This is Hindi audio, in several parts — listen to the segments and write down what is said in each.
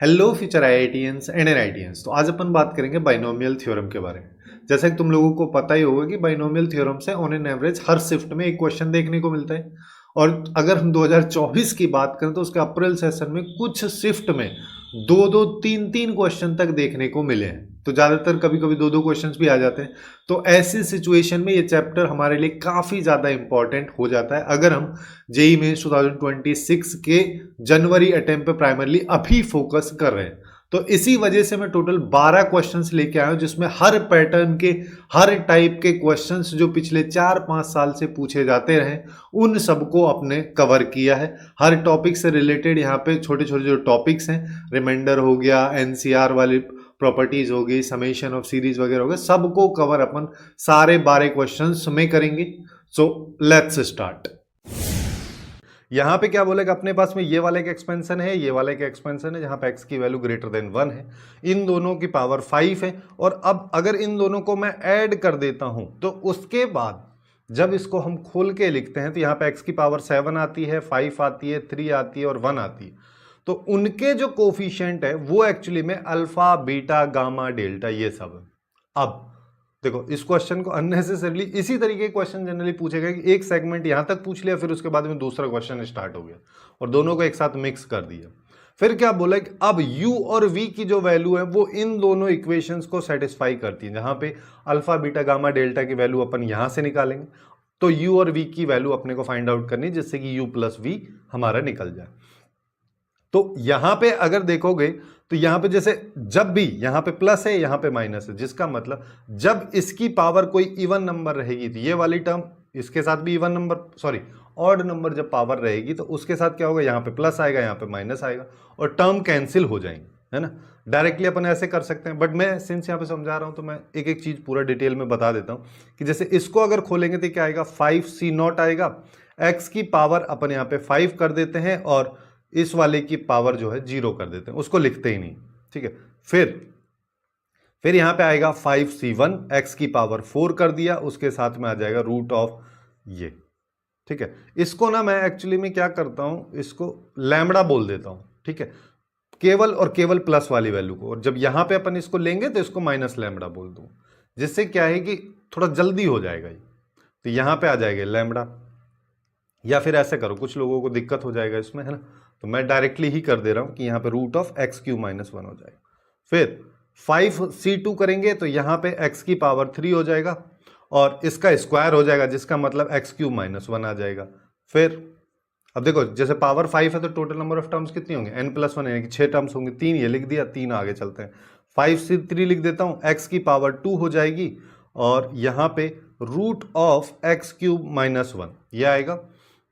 Hello future IITians and NITians. तो आज अपन बात करेंगे बाइनोमियल थ्योरम के बारे में। जैसा कि तुम लोगों को पता ही होगा कि बाइनोमियल थ्योरम से on an average her shift में एक क्वेश्चन देखने को मिलता है। और अगर हम 2024 की बात करें तो उसके अप्रैल सेशन में कुछ शिफ्ट में दो दो तीन तीन क्वेश्चन तक देखने को मिले हैं। तो ज़्यादातर कभी कभी दो दो क्वेश्चंस भी आ जाते हैं। तो ऐसी सिचुएशन में ये चैप्टर हमारे लिए काफ़ी ज़्यादा इंपॉर्टेंट हो जाता है अगर हम जेई मेंस 2026 के जनवरी अटेम्प्ट पे प्राइमरली अभी फोकस कर रहे हैं। तो इसी वजह से मैं टोटल 12 क्वेश्चंस लेके आया हूं जिसमें हर पैटर्न के हर टाइप के क्वेश्चंस जो पिछले 4-5 साल से पूछे जाते रहे उन सबको अपने कवर किया है। हर टॉपिक से रिलेटेड यहाँ पे छोटे छोटे जो टॉपिक्स हैं, रिमाइंडर हो गया, एनसीआर वाली प्रॉपर्टीज हो गई, समेशन ऑफ सीरीज वगैरह हो गया, सबको कवर अपन सारे 12 क्वेश्चंस में करेंगे। So let's start. यहाँ पे क्या बोलेगा, अपने पास में ये वाले का एक्सपेंशन है, ये वाले का एक्सपेंशन है, जहाँ पे x की वैल्यू ग्रेटर देन 1 है, इन दोनों की पावर 5 है। और अब अगर इन दोनों को मैं ऐड कर देता हूँ तो उसके बाद जब इसको हम खोल के लिखते हैं तो यहाँ पे x की पावर 7 आती है, 5 आती है, 3 आती है और 1 आती है। तो उनके जो कोफिशिएंट है वो एक्चुअली में अल्फा, बीटा, गामा, डेल्टा ये सब है। अब देखो इस क्वेश्चन को अननेसेसरली इसी तरीके के क्वेश्चन जनरली पूछेगा कि एक सेगमेंट यहां तक पूछ लिया, फिर उसके बाद में दूसरा क्वेश्चन स्टार्ट हो गया और दोनों को एक साथ मिक्स कर दिया। फिर क्या बोला कि अब u और v की जो वैल्यू है वो इन दोनों इक्वेशंस को सेटिस्फाई करती है, जहां पे अल्फा, बीटा, गामा, डेल्टा की वैल्यू अपन यहां से निकालेंगे। तो u और v की वैल्यू अपने को फाइंड आउट करनी जिससे कि u प्लस v हमारा निकल जाए। तो यहां पे अगर देखोगे तो यहां पे जैसे जब भी यहां पे प्लस है, यहां पे माइनस है, जिसका मतलब जब इसकी पावर कोई इवन नंबर रहेगी तो ये वाली टर्म इसके साथ भी even number, sorry odd number जब पावर रहेगी तो उसके साथ क्या होगा, यहां पे प्लस आएगा, यहां पे माइनस आएगा और टर्म कैंसिल हो जाएंगे, है ना। डायरेक्टली अपन ऐसे कर सकते हैं, बट मैं सिंस यहां पे समझा रहा हूं तो मैं एक एक चीज पूरा डिटेल में बता देता हूं कि जैसे इसको अगर खोलेंगे तो क्या आएगा, 5c0 आएगा। एक्स की पावर अपन यहाँ पे 5 कर देते हैं और इस वाले की पावर जो है 0 कर देते हैं, उसको लिखते ही नहीं, ठीक है। फिर यहां पे आएगा 5c1, x की पावर 4 कर दिया, उसके साथ में आ जाएगा रूट ऑफ ये, ठीक है। इसको ना मैं एक्चुअली में क्या करता हूं, इसको लैम्बडा बोल देता हूं, ठीक है, केवल और केवल प्लस वाली वैल्यू को। और जब यहां पे अपन इसको लेंगे तो इसको माइनस लैम्बडा बोल दूं, जिससे क्या है कि थोड़ा जल्दी हो जाएगा ये। तो यहां पे आ जाएगा लैम्बडा, या फिर ऐसे करो, कुछ लोगों को दिक्कत हो जाएगा इसमें, है ना, तो मैं डायरेक्टली ही कर दे रहा हूं कि यहां पे root of x cube minus 1 हो जाएगा। फिर 5c2 करेंगे तो यहां पे x की पावर 3 हो जाएगा और इसका स्क्वायर हो जाएगा, जिसका मतलब एक्स क्यूब माइनस 1 आ जाएगा। फिर अब देखो जैसे पावर 5 है तो टोटल नंबर ऑफ टर्म्स कितनी होंगे, n+1 यानी कि 6 टर्म्स होंगे, 3 ये लिख दिया, 3 आगे चलते हैं। 5c3 लिख देता हूं, x की पावर 2 हो जाएगी और यहां पे root of x cube minus 1 ये आएगा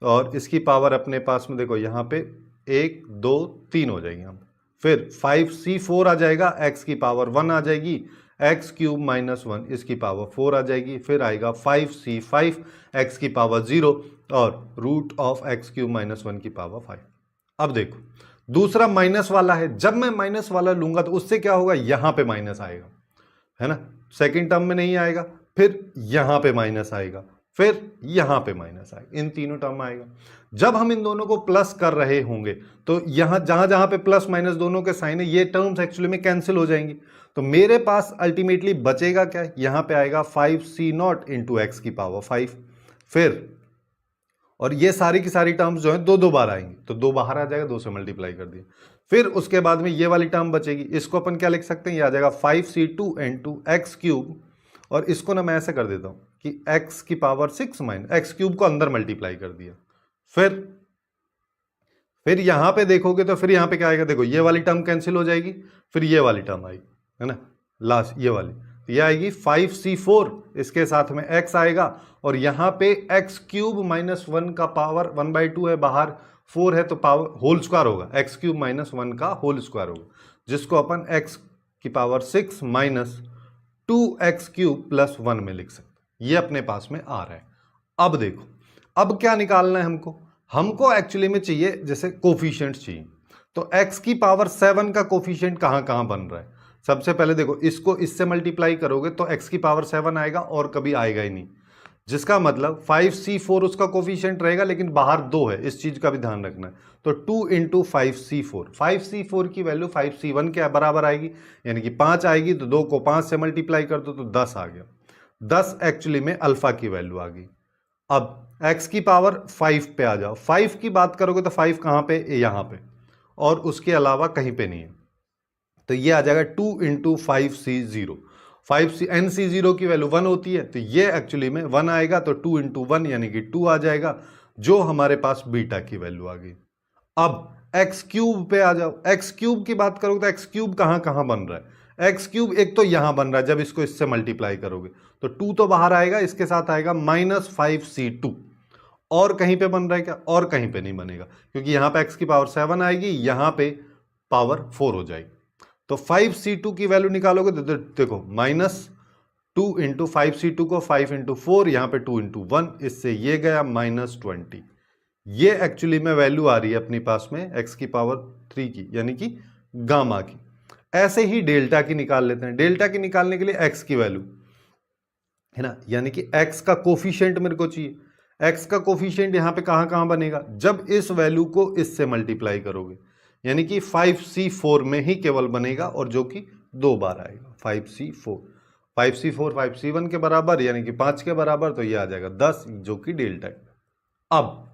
और इसकी पावर अपने पास में देखो यहाँ पे 1, 2, 3 हो जाएगी। हम फिर 5c4 आ जाएगा, x की पावर 1 आ जाएगी, एक्स क्यूब माइनस 1 इसकी पावर 4 आ जाएगी। फिर आएगा 5c5, x की पावर 0 और root of x cube minus 1 की पावर 5। अब देखो दूसरा माइनस वाला है, जब मैं माइनस वाला लूंगा तो उससे क्या होगा, यहां पे माइनस आएगा, है ना, सेकेंड टर्म में नहीं आएगा, फिर यहां पे माइनस आएगा, फिर यहां पे माइनस आएगा, इन तीनों टर्म में आएगा। जब हम इन दोनों को प्लस कर रहे होंगे तो यहां जहां जहां पे प्लस माइनस दोनों के साइन है ये टर्म्स एक्चुअली में कैंसिल हो जाएंगी। तो मेरे पास अल्टीमेटली बचेगा क्या, यहां पे आएगा 5c0 इंटू एक्स की पावर 5। फिर और ये सारी की सारी टर्म्स जो है दो दो बार आएंगी, तो 2 बाहर आ जाएगा, 2 से मल्टीप्लाई कर दिया। फिर उसके बाद में ये वाली टर्म बचेगी, इसको अपन क्या लिख सकते हैं, ये आ जाएगा 5c2 इंटू एक्स क्यूब, और इसको ना मैं ऐसे कर देता हूं कि x की पावर 6 माइनस एक्स क्यूब को अंदर मल्टीप्लाई कर दिया। फिर यहां पे देखोगे तो फिर यहां पे क्या आएगा, देखो ये वाली टर्म कैंसिल हो जाएगी, फिर ये वाली टर्म आएगी, है ना, लास्ट ये वाली, तो ये आएगी 5c4, इसके साथ में x आएगा और यहां पे एक्स क्यूब माइनस 1 का पावर 1/2 है, बाहर 4 है तो पावर होल स्क्वायर होगा, एक्स क्यूब माइनस 1 का होल स्क्वायर होगा, जिसको अपन x की power 6 minus 2x cube plus 1 में लिख सकते हैं। ये अपने पास में आ रहा है। अब देखो अब क्या निकालना है हमको एक्चुअली में चाहिए जैसे कोफिशिएंट्स चाहिए। तो x की पावर 7 का कोफिशिएंट कहां कहां बन रहा है, सबसे पहले देखो इसको इससे मल्टीप्लाई करोगे तो x की पावर 7 आएगा और कभी आएगा ही नहीं। जिसका मतलब 5c4 उसका कोफिशिएंट रहेगा, लेकिन बाहर 2 है, इस चीज का भी ध्यान रखना है। तो 2 इंटू 5c4, 5c4 की वैल्यू 5c1 के बराबर आएगी, यानी कि 5 आएगी, तो 2 को 5 से मल्टीप्लाई कर दो तो 10 आ गया। 10 एक्चुअली में अल्फा की वैल्यू आ गई। अब x की पावर 5 पे आ जाओ। 5 की बात करोगे तो 5 कहां पे, यहां पे, और उसके अलावा कहीं पे नहीं है। तो ये आ जाएगा 2 इंटू 5c0। 5c nc0 की वैल्यू 1 होती है, तो ये एक्चुअली में 1 आएगा, तो 2 इंटू 1 यानी कि 2 आ जाएगा, जो हमारे पास बीटा की वैल्यू आ गई। अब एक्स क्यूब पे आ जाओ। एक्स क्यूब की बात करोगे तो एक्स क्यूब कहां कहां बन रहा है। एक्स क्यूब एक तो यहां बन रहा है, जब इसको इससे मल्टीप्लाई करोगे तो 2 तो बाहर आएगा, इसके साथ आएगा -5c2। और कहीं पे बन रहा है क्या, और कहीं पे नहीं बनेगा, क्योंकि यहां पे एक्स की पावर 7 आएगी, यहां पे पावर 4 हो जाएगी। तो 5c2 की वैल्यू निकालोगे तो देखो -2 इंटू 5c2 को 5 इंटू 4, यहां पे 2 इंटू 1, इससे ये गया -20। ये एक्चुअली में वैल्यू आ रही है अपनी पास में x की पावर 3 की, यानी कि गामा की। ऐसे ही डेल्टा की निकाल लेते हैं। डेल्टा की निकालने के लिए x की वैल्यू है ना, यानी कि x का कोफिशिएंट मेरे को चाहिए। x का कोफिशिएंट यहां पे कहां कहां बनेगा, जब इस वैल्यू को इससे मल्टीप्लाई करोगे, यानी कि 5c4 में ही केवल बनेगा, और जो कि 2 बार आएगा। 5c4 5c1 के बराबर, यानी कि 5 के बराबर, तो ये आ जाएगा 10, जो कि डेल्टा है। अब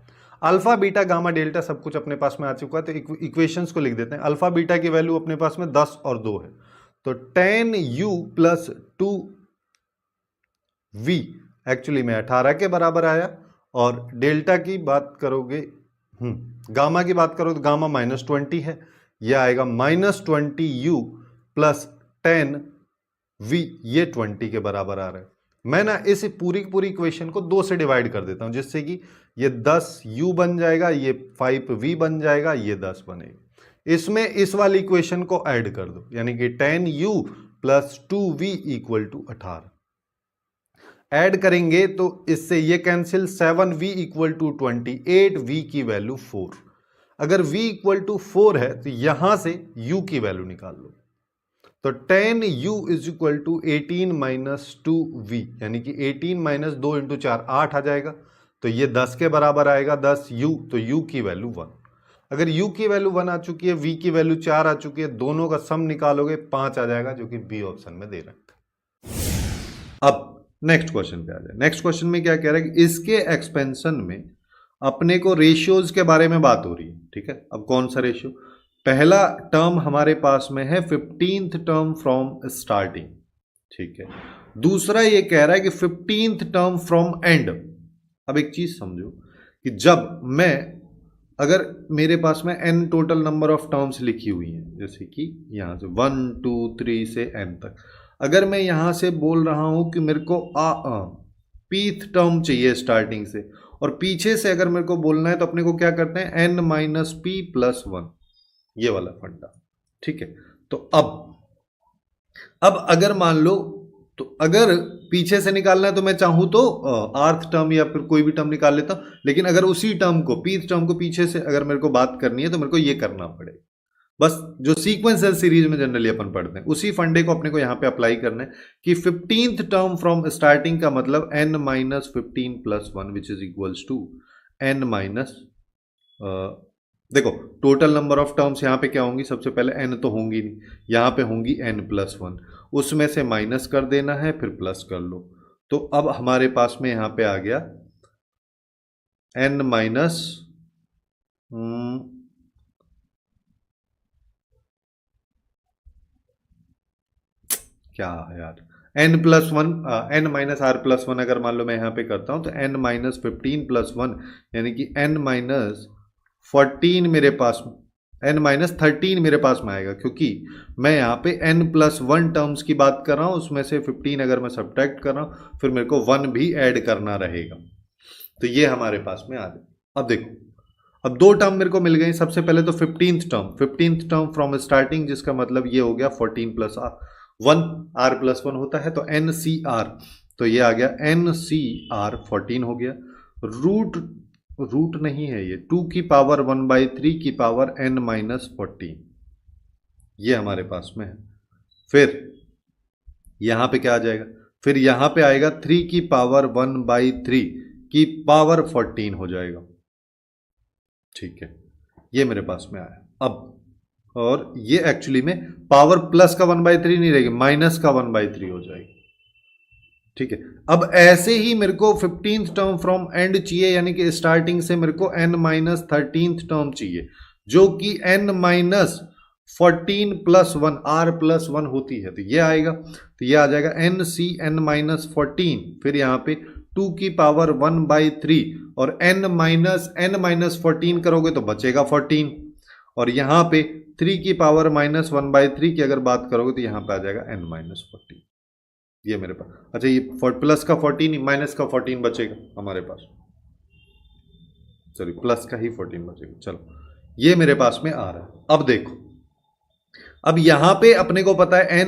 अल्फा बीटा गामा डेल्टा सब कुछ अपने पास में आ चुका है, तो इक्वेशंस को लिख देते हैं। अल्फा बीटा की वैल्यू अपने पास में 10 और 2 है, तो 10u प्लस 2v एक्चुअली में 18 के बराबर आया। और डेल्टा की बात करोगे, गामा की बात करो तो गामा -20 है, यह आएगा -20u प्लस 10v, ये 20 के बराबर आ रहा है। मैं ना इस पूरी की पूरी इक्वेशन को 2 से डिवाइड कर देता हूं, जिससे कि ये 10u बन जाएगा, ये 5v बन जाएगा, ये 10 बनेगा। इसमें इस वाली इक्वेशन को ऐड कर दो, यानी कि 10u plus 2v equal to 18। Add करेंगे तो इससे ये cancel, 7v equal to 28, v की वैल्यू 4। अगर v इक्वल टू 4 है तो यहां से u की वैल्यू निकाल लो, तो 10u is equal to 18 minus 2v, यानी कि 18 माइनस 2 इंटू 4 8 आ जाएगा, तो ये 10 के बराबर आएगा 10u, तो u की वैल्यू 1। अगर u की वैल्यू 1 आ चुकी है, v की वैल्यू 4 आ चुकी है, दोनों का सम निकालोगे 5 आ जाएगा, जो कि बी ऑप्शन में दे रखा है। अब नेक्स्ट क्वेश्चन पे आ जाए। नेक्स्ट क्वेश्चन में क्या कह रहा है कि इसके एक्सपेंशन में अपने को रेशियोज के बारे में बात हो रही है, ठीक है। अब कौन सा रेशियो, पहला टर्म हमारे पास में है 15th टर्म फ्रॉम स्टार्टिंग, ठीक है। दूसरा ये कह रहा है कि 15th टर्म फ्रॉम एंड। अब एक चीज समझो कि जब मैं, अगर मेरे पास में n total number of terms लिखी हुई हैं, जैसे कि यहां से 1 2 3 से n तक, अगर मैं यहां से बोल रहा हूं कि मेरे को pth टर्म चाहिए स्टार्टिंग से, और पीछे से अगर मेरे को बोलना है, तो अपने को क्या करते हैं, n माइनस पी प्लस 1, ये वाला फंडा, ठीक है। तो अब अगर मान लो, तो अगर पीछे से निकालना है तो मैं चाहूं तो आर्थ टर्म या फिर कोई भी टर्म निकाल लेता हूं, लेकिन अगर उसी टर्म को, पीथ टर्म को पीछे से अगर मेरे को बात करनी है, तो मेरे को ये करना पड़ेगा। बस जो सीक्वेंशियल सीरीज में जनरली अपन पढ़ते हैं, उसी फंडे को अपने को यहां पे अप्लाई करना है कि 15th टर्म फ्रॉम स्टार्टिंग का मतलब n minus 15 plus 1 which is equals to n minus, देखो टोटल नंबर ऑफ टर्म्स यहाँ पे क्या होंगी, सबसे पहले n तो होंगी नहीं, यहाँ पे होंगी n प्लस 1, उसमें से माइनस कर देना है, फिर प्लस कर लो। तो अब हमारे पास में यहाँ पे आ गया n माइनस क्या है यार, n plus 1, n minus r plus 1, अगर मान लो मैं यहाँ पे करता हूँ तो n माइनस 15 प्लस 1, यानी कि n माइनस 14 मेरे पास, n माइनस 13 मेरे पास में आएगा, क्योंकि मैं यहाँ पे n प्लस 1 टर्म्स की बात कर रहा हूँ, उसमें से 15 अगर मैं सब्ट्रैक्ट कर रहा हूँ, फिर मेरे को 1 भी ऐड करना रहेगा। तो ये हमारे पास में आ गया। अब देखो, अब दो टर्म मेरे को मिल गई। सबसे पहले तो 15th टर्म फ्रॉम स्टार्टिंग, जिसका मतलब ये हो गया 14 प्लस 1, आर प्लस 1 होता है, तो एन सी आर, तो ये आ गया एन सी आर 14 हो गया। रूट नहीं है ये, 2 की पावर 1/3 की पावर n माइनस 14, ये हमारे पास में है। फिर यहां पे क्या आ जाएगा, फिर यहां पे आएगा 3 की पावर 1/3 की पावर 14 हो जाएगा। ठीक है, ये मेरे पास में आया। अब और ये एक्चुअली में पावर प्लस का 1/3 नहीं रहेगी, माइनस का 1/3 हो जाएगी। ठीक है, अब ऐसे ही मेरे को 15th टर्म फ्रॉम एंड चाहिए, यानी कि स्टार्टिंग से मेरे को n-13th टर्म चाहिए, जो कि n-14 + 1 r+1 होती है। तो ये आएगा, तो ये आ जाएगा nCn-14, फिर यहाँ पे 2 की पावर 1/3 और n-14 करोगे तो बचेगा 14, और यहाँ पे 3 की पावर -1/3 की अगर बात करोगे तो यहाँ पे आ जाएगा n-14। ये मेरे पास, अच्छा ये प्लस का 14 माइनस का 14 बचेगा हमारे पास, सॉरी प्लस का ही 14 बचेगा। चलो ये मेरे पास में आ रहा है। अब देखो, अब यहां पे अपने को पता है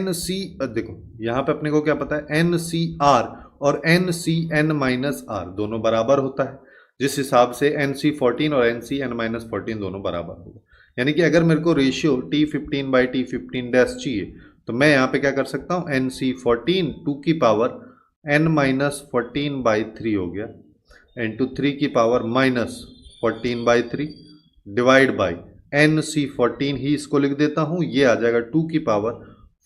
देखो यहां पे अपने को क्या पता है, NCr और NCn-r दोनों बराबर होता है, जिस हिसाब से NC14 और NCn-14 दोनों बराबर होगा। यानी कि अगर मेरे को रेशियो T15/T15 चाहिए तो मैं यहाँ पे क्या कर सकता हूँ, NC14 2 की पावर n-14/3 हो गया इंटू 3 की पावर -14/3 डिवाइड बाई NC14 ही इसको लिख देता हूँ, ये आ जाएगा 2 की पावर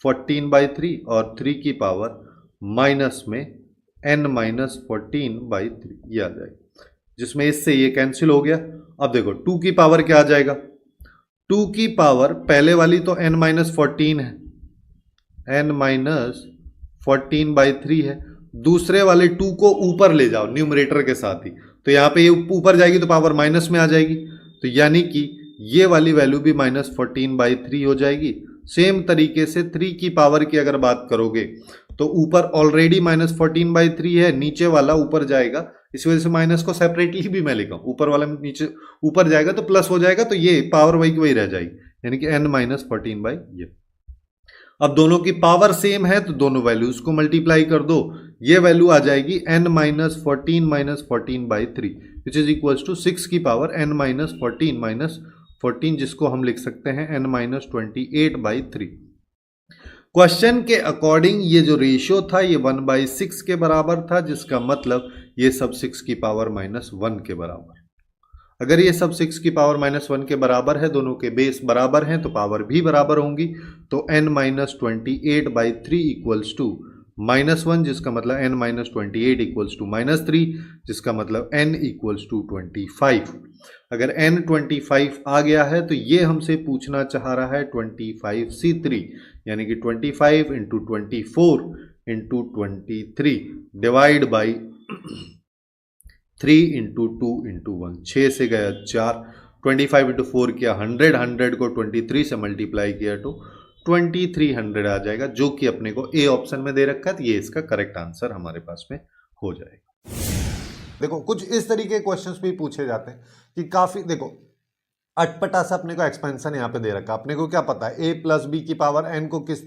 14/3 और 3 की पावर माइनस में n-14/3 ये आ जाएगा, जिसमें इससे ये कैंसिल हो गया। अब देखो 2 की पावर क्या आ जाएगा, 2 की पावर पहले वाली तो n-14 है, n-14/3 है, दूसरे वाले 2 को ऊपर ले जाओ न्यूमरेटर के साथ ही, तो यहाँ पे ये ऊपर जाएगी तो पावर माइनस में आ जाएगी, तो यानी कि ये वाली वैल्यू भी -14/3 हो जाएगी। सेम तरीके से 3 की पावर की अगर बात करोगे तो ऊपर ऑलरेडी -14/3 है, नीचे वाला ऊपर जाएगा, इस वजह से माइनस को सेपरेटली भी मैं लिखा हूं, ऊपर वाला नीचे ऊपर जाएगा तो प्लस हो जाएगा, तो ये पावर वही की वही रह जाएगी, यानी कि n-14 ये। अब दोनों की पावर सेम है तो दोनों वैल्यूज को मल्टीप्लाई कर दो, ये वैल्यू आ जाएगी n-14 which is equals to 6 की पावर n-14 जिसको हम लिख सकते हैं n-28/3। क्वेश्चन के अकॉर्डिंग ये जो रेशियो था ये 1/6 के बराबर था, जिसका मतलब ये सब 6 की पावर -1 के बराबर। अगर ये सब 6 की पावर -1 के बराबर है, दोनों के बेस बराबर हैं तो पावर भी बराबर होंगी, तो n-28/3 इक्वल्स टू -1, जिसका मतलब n-28 इक्वल्स टू -3, जिसका मतलब n इक्वल्स टू 25। अगर n 25 आ गया है तो ये हमसे पूछना चाह रहा है 25C3, यानी कि 25 into 24 into 23 divide by 3 into 2 into 1, 6 से गया 4, 25 इंटू 4 किया 100, 100 को 23 से मल्टीप्लाई किया तो 2300 आ जाएगा, जो कि अपने को ए ऑप्शन में दे रखा है, तो ये इसका करेक्ट आंसर हमारे पास में हो जाएगा। देखो कुछ इस तरीके के क्वेश्चंस भी पूछे जाते हैं कि काफी, देखो अटपटा सा अपने को एक्सपेंशन यहाँ पे दे रखा है, अपने को क्या पता है a प्लस बी की पावर n को किस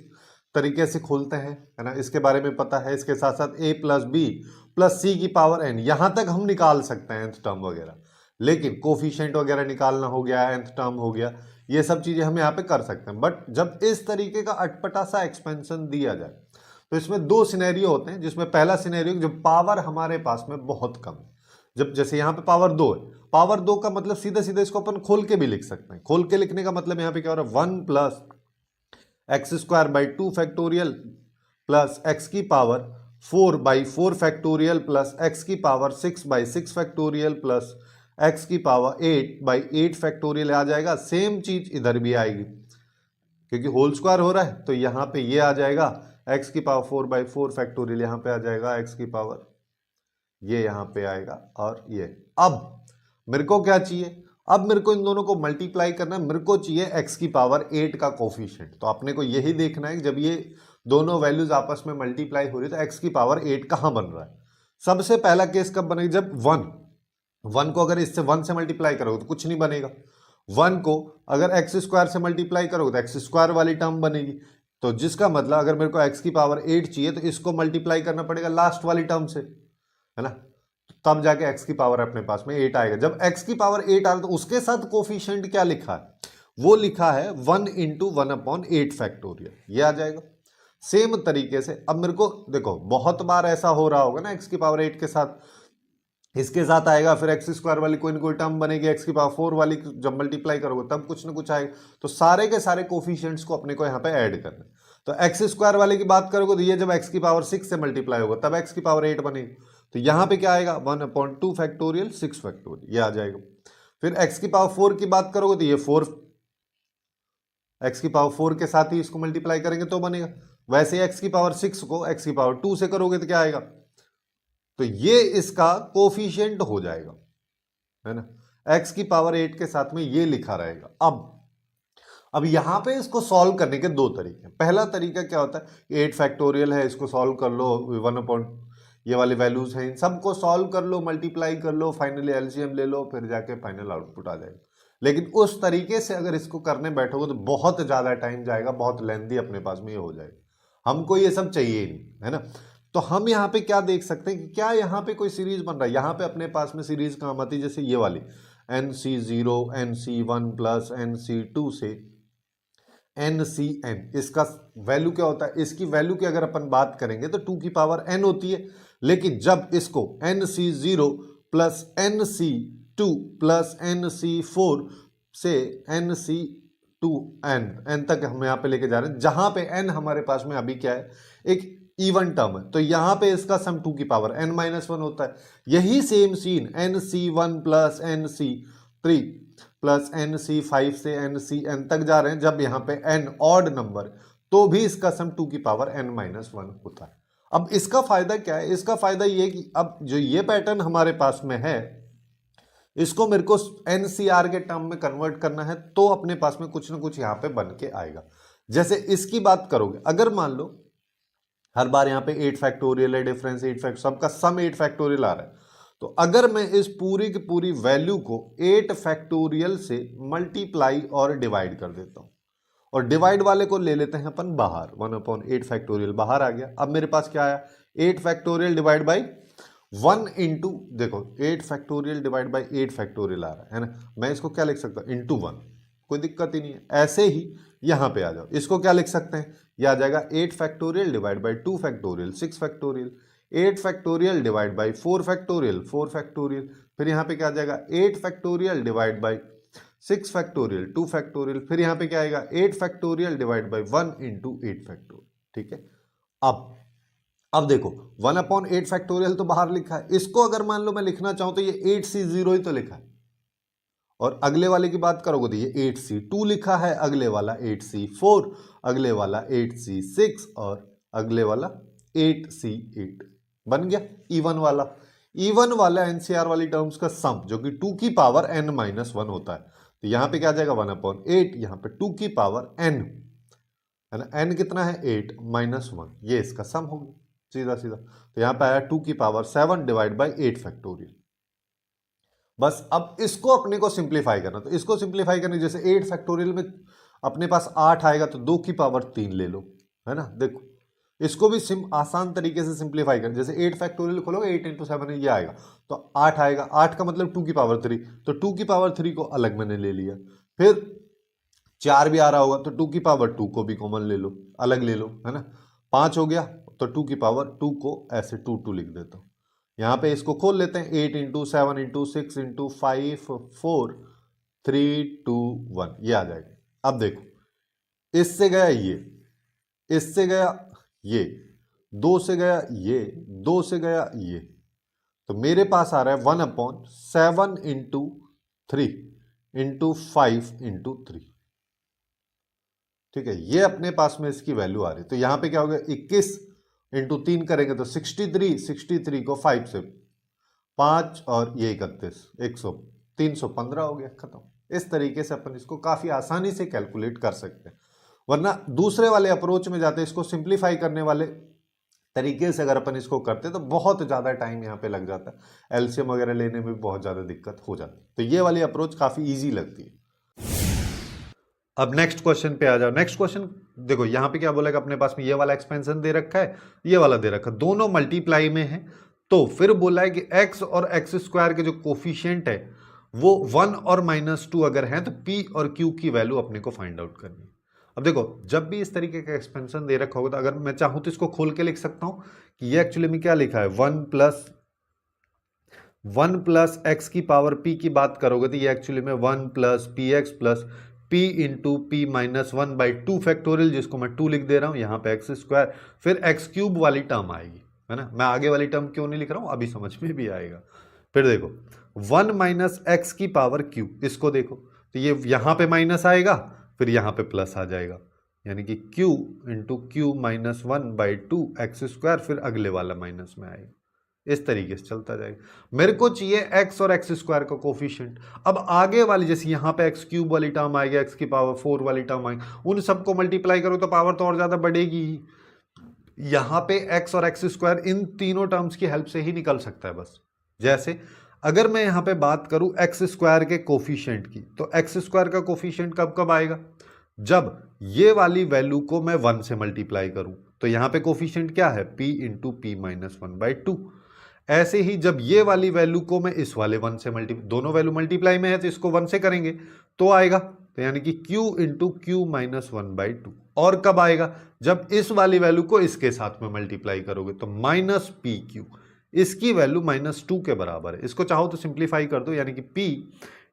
तरीके से खोलते हैं, है ना, इसके बारे में पता है। इसके साथ साथ a प्लस बी प्लस सी की पावर n, यहां तक हम निकाल सकते हैं nth टर्म वगैरह, लेकिन कोफिशिएंट वगैरह निकालना हो गया, nth टर्म हो गया, ये सब चीजें हम यहाँ पे कर सकते हैं। बट जब इस तरीके का अटपटा सा एक्सपेंशन दिया जाए तो इसमें दो सिनेरियो होते हैं, जिसमें पहला सिनेरियो जब पावर हमारे पास में बहुत कम है, जब जैसे यहाँ पे पावर 2 है, पावर 2 का मतलब सीधे सीधे इसको अपन खोल के भी लिख सकते हैं। खोल के लिखने का मतलब यहाँ पे क्या हो रहा है, 1 plus x² 2 factorial plus x की पावर 4/4 फैक्टोरियल प्लस x की पावर 6/6 फैक्टोरियल प्लस x की पावर 8/8 फैक्टोरियल आ जाएगा। सेम चीज इधर भी आएगी, क्योंकि होल स्क्वायर हो रहा है, तो यहाँ पे ये आ जाएगा x की पावर 4/4 फैक्टोरियल, यहाँ पे आ जाएगा x की पावर, ये यहाँ पे आएगा, और ये। अब मेरे को क्या चाहिए, अब मेरे को इन दोनों को मल्टीप्लाई करना है, मेरे को चाहिए x की पावर 8 का कोफिशिएंट। तो अपने को यही देखना है कि जब ये दोनों वैल्यूज आपस में मल्टीप्लाई हो रही है तो x की पावर 8 कहाँ बन रहा है। सबसे पहला केस कब बनेगा, जब 1 को अगर इससे 1 से मल्टीप्लाई करोगे तो कुछ नहीं बनेगा, 1 को अगर x² से मल्टीप्लाई करोगे तो x² वाली टर्म बनेगी। तो जिसका मतलब अगर मेरे को x की पावर 8 चाहिए तो इसको मल्टीप्लाई करना पड़ेगा लास्ट वाली टर्म से, है ना, तब जाके x की पावर अपने पास में 8 आएगा। जब x की पावर 8 आ रहा है तो उसके साथ कोफिशिएंट क्या लिखा है, वो लिखा है 1 × 1/8 फैक्टोरियल, ये आ जाएगा। सेम तरीके से अब मेरे को देखो, बहुत बार ऐसा हो रहा होगा ना, एक्स की पावर 8 के साथ इसके साथ आएगा, फिर एक्स स्क्वायर वाली कोई ना कोई टर्म बनेगी, एक्स की पावर 4 वाली जब मल्टीप्लाई करोगे तब कुछ ना कुछ आएगा। तो सारे के सारे कोफिशिएंट्स को अपने को यहाँ पे ऐड करना है। तो एक्स स्क्वायर वाले की बात करोगे तो ये जब एक्स की पावर 6 से मल्टीप्लाई होगा तब एक्स की पावर 8 बनेगी। तो यहाँ पे क्या आएगा 1/2 फैक्टोरियल 6 फैक्टोरियल, ये आ जाएगा। फिर एक्स की पावर 4 की बात करोगे तो ये 4, एक्स की पावर 4 के साथ ही इसको मल्टीप्लाई करेंगे तो बनेगा। वैसे एक्स की पावर 6 को एक्स की पावर 2 से करोगे तो क्या आएगा, तो ये इसका कोफिशिएंट हो जाएगा, है ना। एक्स की पावर 8 के साथ में ये लिखा रहेगा। अब यहां पे इसको सॉल्व करने के दो तरीके। पहला तरीका क्या होता है, 8 फैक्टोरियल है, इसको सॉल्व कर लो, 1 ये वाली वैल्यूज हैं, इन सबको सॉल्व कर लो, मल्टीप्लाई कर लो, फाइनली एलसीएम ले लो, फिर जाके फाइनल आउटपुट आ जाएगा। लेकिन उस तरीके से अगर इसको करने बैठोगे तो बहुत ज्यादा टाइम जाएगा, बहुत लेंथी अपने पास में ये हो जाएगा। हमको ये सब चाहिए ही नहीं, है ना। तो हम यहाँ पे क्या देख सकते हैं कि क्या यहाँ पे कोई सीरीज बन रहा है। यहाँ पे अपने पास में सीरीज काम आती है, जैसे ये वाली NC0 NC1 प्लस NC2 से NCN, इसका वैल्यू क्या होता है, इसकी वैल्यू की अगर अपन बात करेंगे तो 2 की पावर n होती है। लेकिन जब इसको NC0 plus NC2 plus NC4 से NC2n तक हम यहाँ पे लेके जा रहे हैं, जहां पे n हमारे पास में अभी क्या है, एक इवन टर्म है, तो यहां पे इसका सम 2 की पावर n-1 होता है। यही same scene NC1 plus NC3 plus NC5 से NCN तक जा रहे हैं, जब यहां पे n ऑड नंबर तो भी इसका सम 2 की पावर n-1 होता है। अब इसका फायदा क्या है, इसका फायदा ये कि अब जो ये पैटर्न हमारे पास में है, इसको मेरे को NCR के टर्म में कन्वर्ट करना है, तो अपने पास में कुछ ना कुछ यहां पे बन के आएगा। जैसे इसकी बात करोगे, अगर मान लो हर बार यहाँ पे 8 फैक्टोरियल है, डिफरेंस 8 फैक्ट, सबका सम 8 फैक्टोरियल आ रहा है, तो अगर मैं इस पूरी की पूरी वैल्यू को 8 फैक्टोरियल से मल्टीप्लाई और डिवाइड कर देता हूं, और डिवाइड वाले को ले लेते हैं अपन बाहर, 1/8 फैक्टोरियल बाहर आ गया। अब मेरे पास क्या आया, 8 फैक्टोरियल डिवाइड बाई 1 इंटू, देखो 8 फैक्टोरियल डिवाइड बाई 8 फैक्टोरियल आ रहा है ना, मैं इसको क्या लिख सकता हूं, इंटू 1, कोई दिक्कत ही नहीं है। ऐसे ही यहां पे आ जाओ, इसको क्या लिख सकते हैं, यह आ जाएगा 8 factorial divide by 2 factorial 6 factorial, 8 factorial divide by 4 factorial 4 factorial, फिर यहाँ पे क्या आ जाएगा 8 factorial divide by 6 factorial 2 factorial, फिर यहाँ पे क्या आएगा 8 factorial divide by 1 into 8 factorial. ठीक है, अब देखो 1/8 फैक्टोरियल तो बाहर लिखा है, इसको अगर मान लो मैं लिखना चाहूं तो ये 8C0 ही तो लिखा है, और अगले वाले की बात करोगे तो ये 8C2 लिखा है, अगले वाला 8C4, अगले वाला 8C6 और अगले वाला 8C8 बन गया इवन वाला NCR वाली टर्म्स का सम, जो कि 2 की पावर n-1 होता है। तो यहां पे क्या आ जाएगा 1/8, यहां पे 2 की पावर n, है ना, n कितना है 8-1, ये इसका सम हो गया सीधा सीधा। तो यहां पे आया 2 की पावर 7 डिवाइड बाई 8 फैक्टोरियल। बस अब इसको अपने को सिंप्लीफाई करना, तो इसको सिंप्लीफाई करने, जैसे 8 फैक्टोरियल में अपने पास 8 आएगा तो 2 की पावर 3 ले लो, है ना। देखो इसको भी आसान तरीके से सिंप्लीफाई कर, जैसे 8 फैक्टोरियल खोलोगे 8 इंटू 7 ये आएगा, तो 8 आएगा, 8 का मतलब 2 की पावर 3, तो 2 की पावर 3 को अलग मैंने ले लिया। फिर 4 भी आ रहा होगा तो 2 की पावर 2 को भी कॉमन ले लो, अलग ले लो, है ना। 5 हो गया तो 2 की पावर 2 को ऐसे 2 लिख देता हूं। यहां पे इसको खोल लेते हैं, 8 इंटू 7 इंटू 6 इंटू 5 4 3 2 1, ये आ जाएगा। अब देखो इससे गया ये, इससे गया ये, 2 से गया ये, 2 से गया ये, तो मेरे पास आ रहा है 1/7 इंटू 3 इंटू 5 इंटू 3। ठीक है, ये अपने पास में इसकी वैल्यू आ रही है। तो यहां पे क्या हो गया 21 इंटू 3 करेंगे तो 63 को 5 से 5 और ये 31 315 हो गया, खत्म। इस तरीके से अपन इसको काफी आसानी से कैलकुलेट कर सकते हैं। वरना दूसरे वाले अप्रोच में जाते, इसको सिंप्लीफाई करने वाले तरीके से अगर अपन इसको करते तो बहुत ज्यादा टाइम यहाँ पे लग जाता है, एलसीएम वगैरह लेने में बहुत ज्यादा दिक्कत हो जाती है। तो ये वाली अप्रोच काफी इजी लगती है। अब नेक्स्ट क्वेश्चन पे आ जाओ। नेक्स्ट क्वेश्चन देखो, यहाँ पे क्या बोला कि अपने पास में ये वाला एक्सपेंशन दे रखा है, ये वाला दे रखा है, दोनों मल्टीप्लाई में है। तो फिर बोला है कि x और x स्क्वायर के जो कोफिशिएंट है वो 1 और -2 अगर हैं तो p और q की वैल्यू अपने को फाइंड आउट करनी है। अब देखो जब भी इस तरीके का एक्सपेंशन दे रखा होगा तो अगर मैं चाहूं तो इसको खोल के लिख सकता हूं कि ये एक्चुअली में क्या लिखा है, 1 प्लस एक्स की पावर p की बात करोगे तो ये एक्चुअली में 1 plus P x plus P into p minus 1/2 factorial, जिसको मैं 2 लिख दे रहा हूं, यहाँ पे एक्स स्क्वायर, फिर एक्स क्यूब वाली टर्म आएगी, है ना। मैं आगे वाली टर्म क्यों नहीं लिख रहा हूं, अभी समझ में भी आएगा। फिर देखो 1 माइनस एक्स की पावर क्यू, इसको देखो तो ये यहां पे माइनस आएगा, फिर यहां पे प्लस आ जाएगा, यानी कि q into q minus 1/2 x square, फिर अगले वाला माइनस में आएगा। इस तरीके से चलता जाएगा। मेरे को चाहिए x और एक्स स्क्वायर का कोफिशिएंट। अब आगे वाली जैसे यहां पे एक्स क्यूब वाली टर्म आएगी, एक्स की पावर 4 वाली टर्म आएगी, उन सबको मल्टीप्लाई करो तो पावर तो और ज्यादा बढ़ेगी ही। यहां पे x और एक्स स्क्वायर इन तीनों टर्म्स की हेल्प से ही निकल सकता है बस। जैसे अगर मैं यहां पे बात करूं एक्स स्क्वायर के कोफिशिएंट की, तो एक्स स्क्वायर का कोफिशिएंट कब कब आएगा, जब ये वाली वैल्यू को मैं 1 से मल्टीप्लाई करूं, तो यहां पे कोफिशिएंट क्या है, p इंटू पी माइनस 1/2। ऐसे ही जब ये वाली वैल्यू को मैं इस वाले 1 से दोनों वैल्यू मल्टीप्लाई में है तो इसको 1 से करेंगे तो आएगा, तो यानी कि q इंटू क्यू माइनस 1/2। और कब आएगा, जब इस वाली वैल्यू को इसके साथ में मल्टीप्लाई करोगे तो माइनस पी क्यू, इसकी वैल्यू -2 के बराबर है। इसको चाहो तो सिंप्लीफाई कर दो, यानी कि p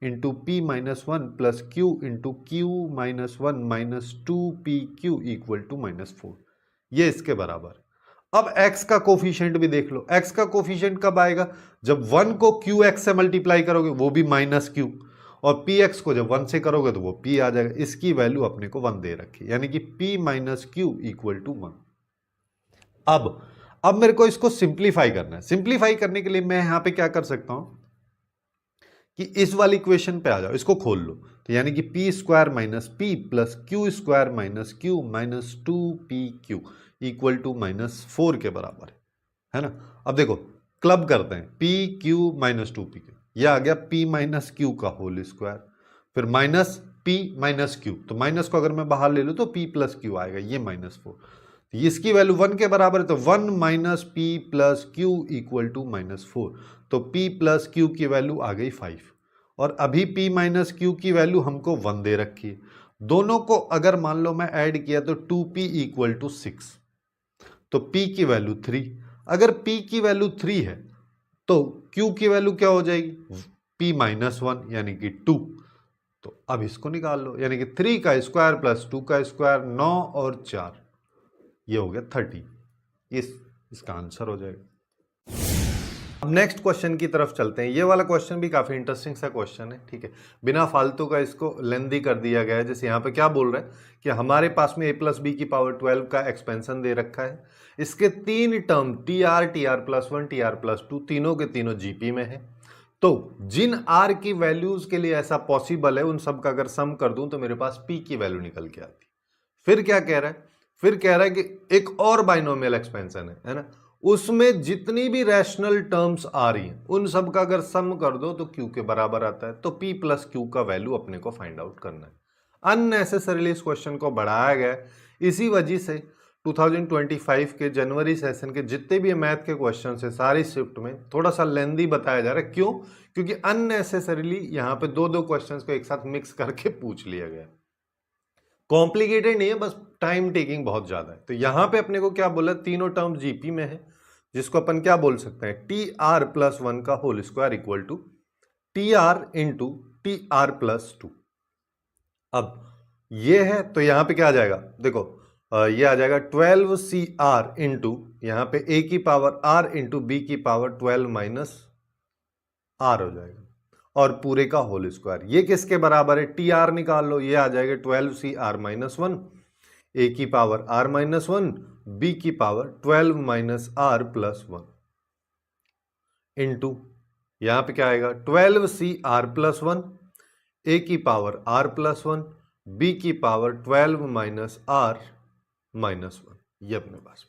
into p minus 1 plus q into q minus 1 minus 2pq equal to -4, ये इसके बराबर है। अब x का कोफिशिएंट भी देख लो, x का कोफिशिएंट कब आएगा, जब 1 को qx से मल्टीप्लाई करोगे वो भी -q, और px को जब 1 से करोगे तो वो p आ जाएगा। इसकी वैल्यू अपने को 1 दे रखी, यानी कि p minus q equal to 1। अब मेरे को इसको सिंप्लीफाई करना है। सिंप्लीफाई करने के लिए मैं यहां पे क्या कर सकता हूं कि इस वाली इक्वेशन पे आ जाओ, इसको खोल लो, तो यानी कि p square minus p plus q square minus q minus 2pq equal to -4 के बराबर है ना। अब देखो क्लब करते हैं, पी क्यू माइनस 2pq, ये आ गया p माइनस क्यू का होल स्क्वायर, फिर माइनस p माइनस क्यू, तो माइनस को अगर मैं बाहर ले लूँ तो p प्लस क्यू आएगा, ये -4, इसकी वैल्यू 1 के बराबर है, तो 1 minus p plus q equal to -4, तो p प्लस क्यू की वैल्यू आ गई 5, और अभी p माइनस क्यू की वैल्यू हमको 1 दे रखी है। दोनों को अगर मान लो मैं ऐड किया तो 2p इक्वल टू 6, तो p की वैल्यू 3, अगर p की वैल्यू 3 है तो q की वैल्यू क्या हो जाएगी, p माइनस 1 यानी कि 2, तो अब इसको निकाल लो, यानी कि 3 का स्क्वायर प्लस 2 का स्क्वायर 9 और 4, ये हो गया 30, इसका आंसर हो जाएगा। अब नेक्स्ट क्वेश्चन की तरफ चलते हैं। ये वाला क्वेश्चन भी काफी इंटरेस्टिंग सा क्वेश्चन है, ठीक है, बिना फालतू का इसको लेंदी कर दिया गया है। जैसे यहाँ पे क्या बोल रहे हैं कि हमारे पास में a प्लस बी की पावर 12 का एक्सपेंशन दे रखा है, इसके 3 term tr tr plus 1 tr plus 2 तीनों के तीनों जीपी में है, तो जिन r की वैल्यूज के लिए ऐसा पॉसिबल है उन सब का अगर सम कर दूं तो मेरे पास p की वैल्यू निकल के आती। फिर क्या कह रहा है, फिर कह रहा है कि एक और बाइनोमियल एक्सपेंशन है ना, उसमें जितनी भी रैशनल टर्म्स आ रही हैं उन सब का अगर सम कर दो तो q के बराबर आता है, तो p प्लस क्यू का वैल्यू अपने को फाइंड आउट करना है। अननेसेसरीली इस क्वेश्चन को बढ़ाया गया है, इसी वजह से 2025 के जनवरी सेशन के जितने भी मैथ के क्वेश्चन है सारी शिफ्ट में थोड़ा सा लेंदी बताया जा रहा है। क्यों, क्योंकि अननेसेसरीली यहाँ पे दो क्वेश्चंस को एक साथ मिक्स करके पूछ लिया गया। कॉम्प्लिकेटेड नहीं है, बस टाइम टेकिंग बहुत ज्यादा है। तो यहां पे अपने को क्या बोला, तीनों टर्म जीपी में है, जिसको अपन क्या बोल सकते हैं, टी आर प्लस 1 का whole square equal to t r into t r plus 2। अब ये है तो यहां पे क्या आ जाएगा, देखो ये आ जाएगा 12cr इंटू यहां पे a की पावर r इंटू बी की पावर 12 माइनस r हो जाएगा, और पूरे का होल स्क्वायर। ये किसके बराबर है, टी आर निकाल लो, ये आ जाएगा 12cr माइनस 1, ए की पावर r माइनस 1, बी की power 12 minus r plus 1 into यहां पे क्या आएगा 12cr प्लस 1, ए की पावर r प्लस 1, बी की पावर 12 माइनस r माइनस 1, ये अपने पास।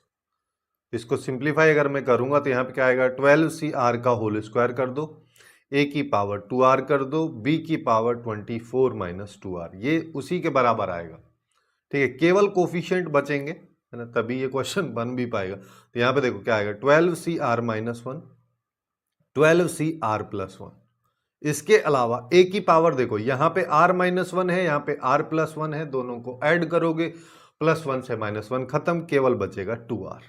इसको सिंप्लीफाई अगर मैं करूंगा तो यहां पे क्या आएगा 12cr का होल स्क्वायर कर दो, a की पावर 2r कर दो, b की पावर 24 माइनस 2r, ये उसी के बराबर आएगा। ठीक है, केवल कोफिशिएंट बचेंगे, है ना, तभी ये क्वेश्चन बन भी पाएगा। तो यहाँ पे देखो क्या आएगा 12cr माइनस 1, 12cr प्लस 1 इसके अलावा a की पावर देखो, यहां पे r-1 है, यहां पे r+1 है, दोनों को ऐड करोगे, +1 से -1 खत्म, केवल बचेगा 2r।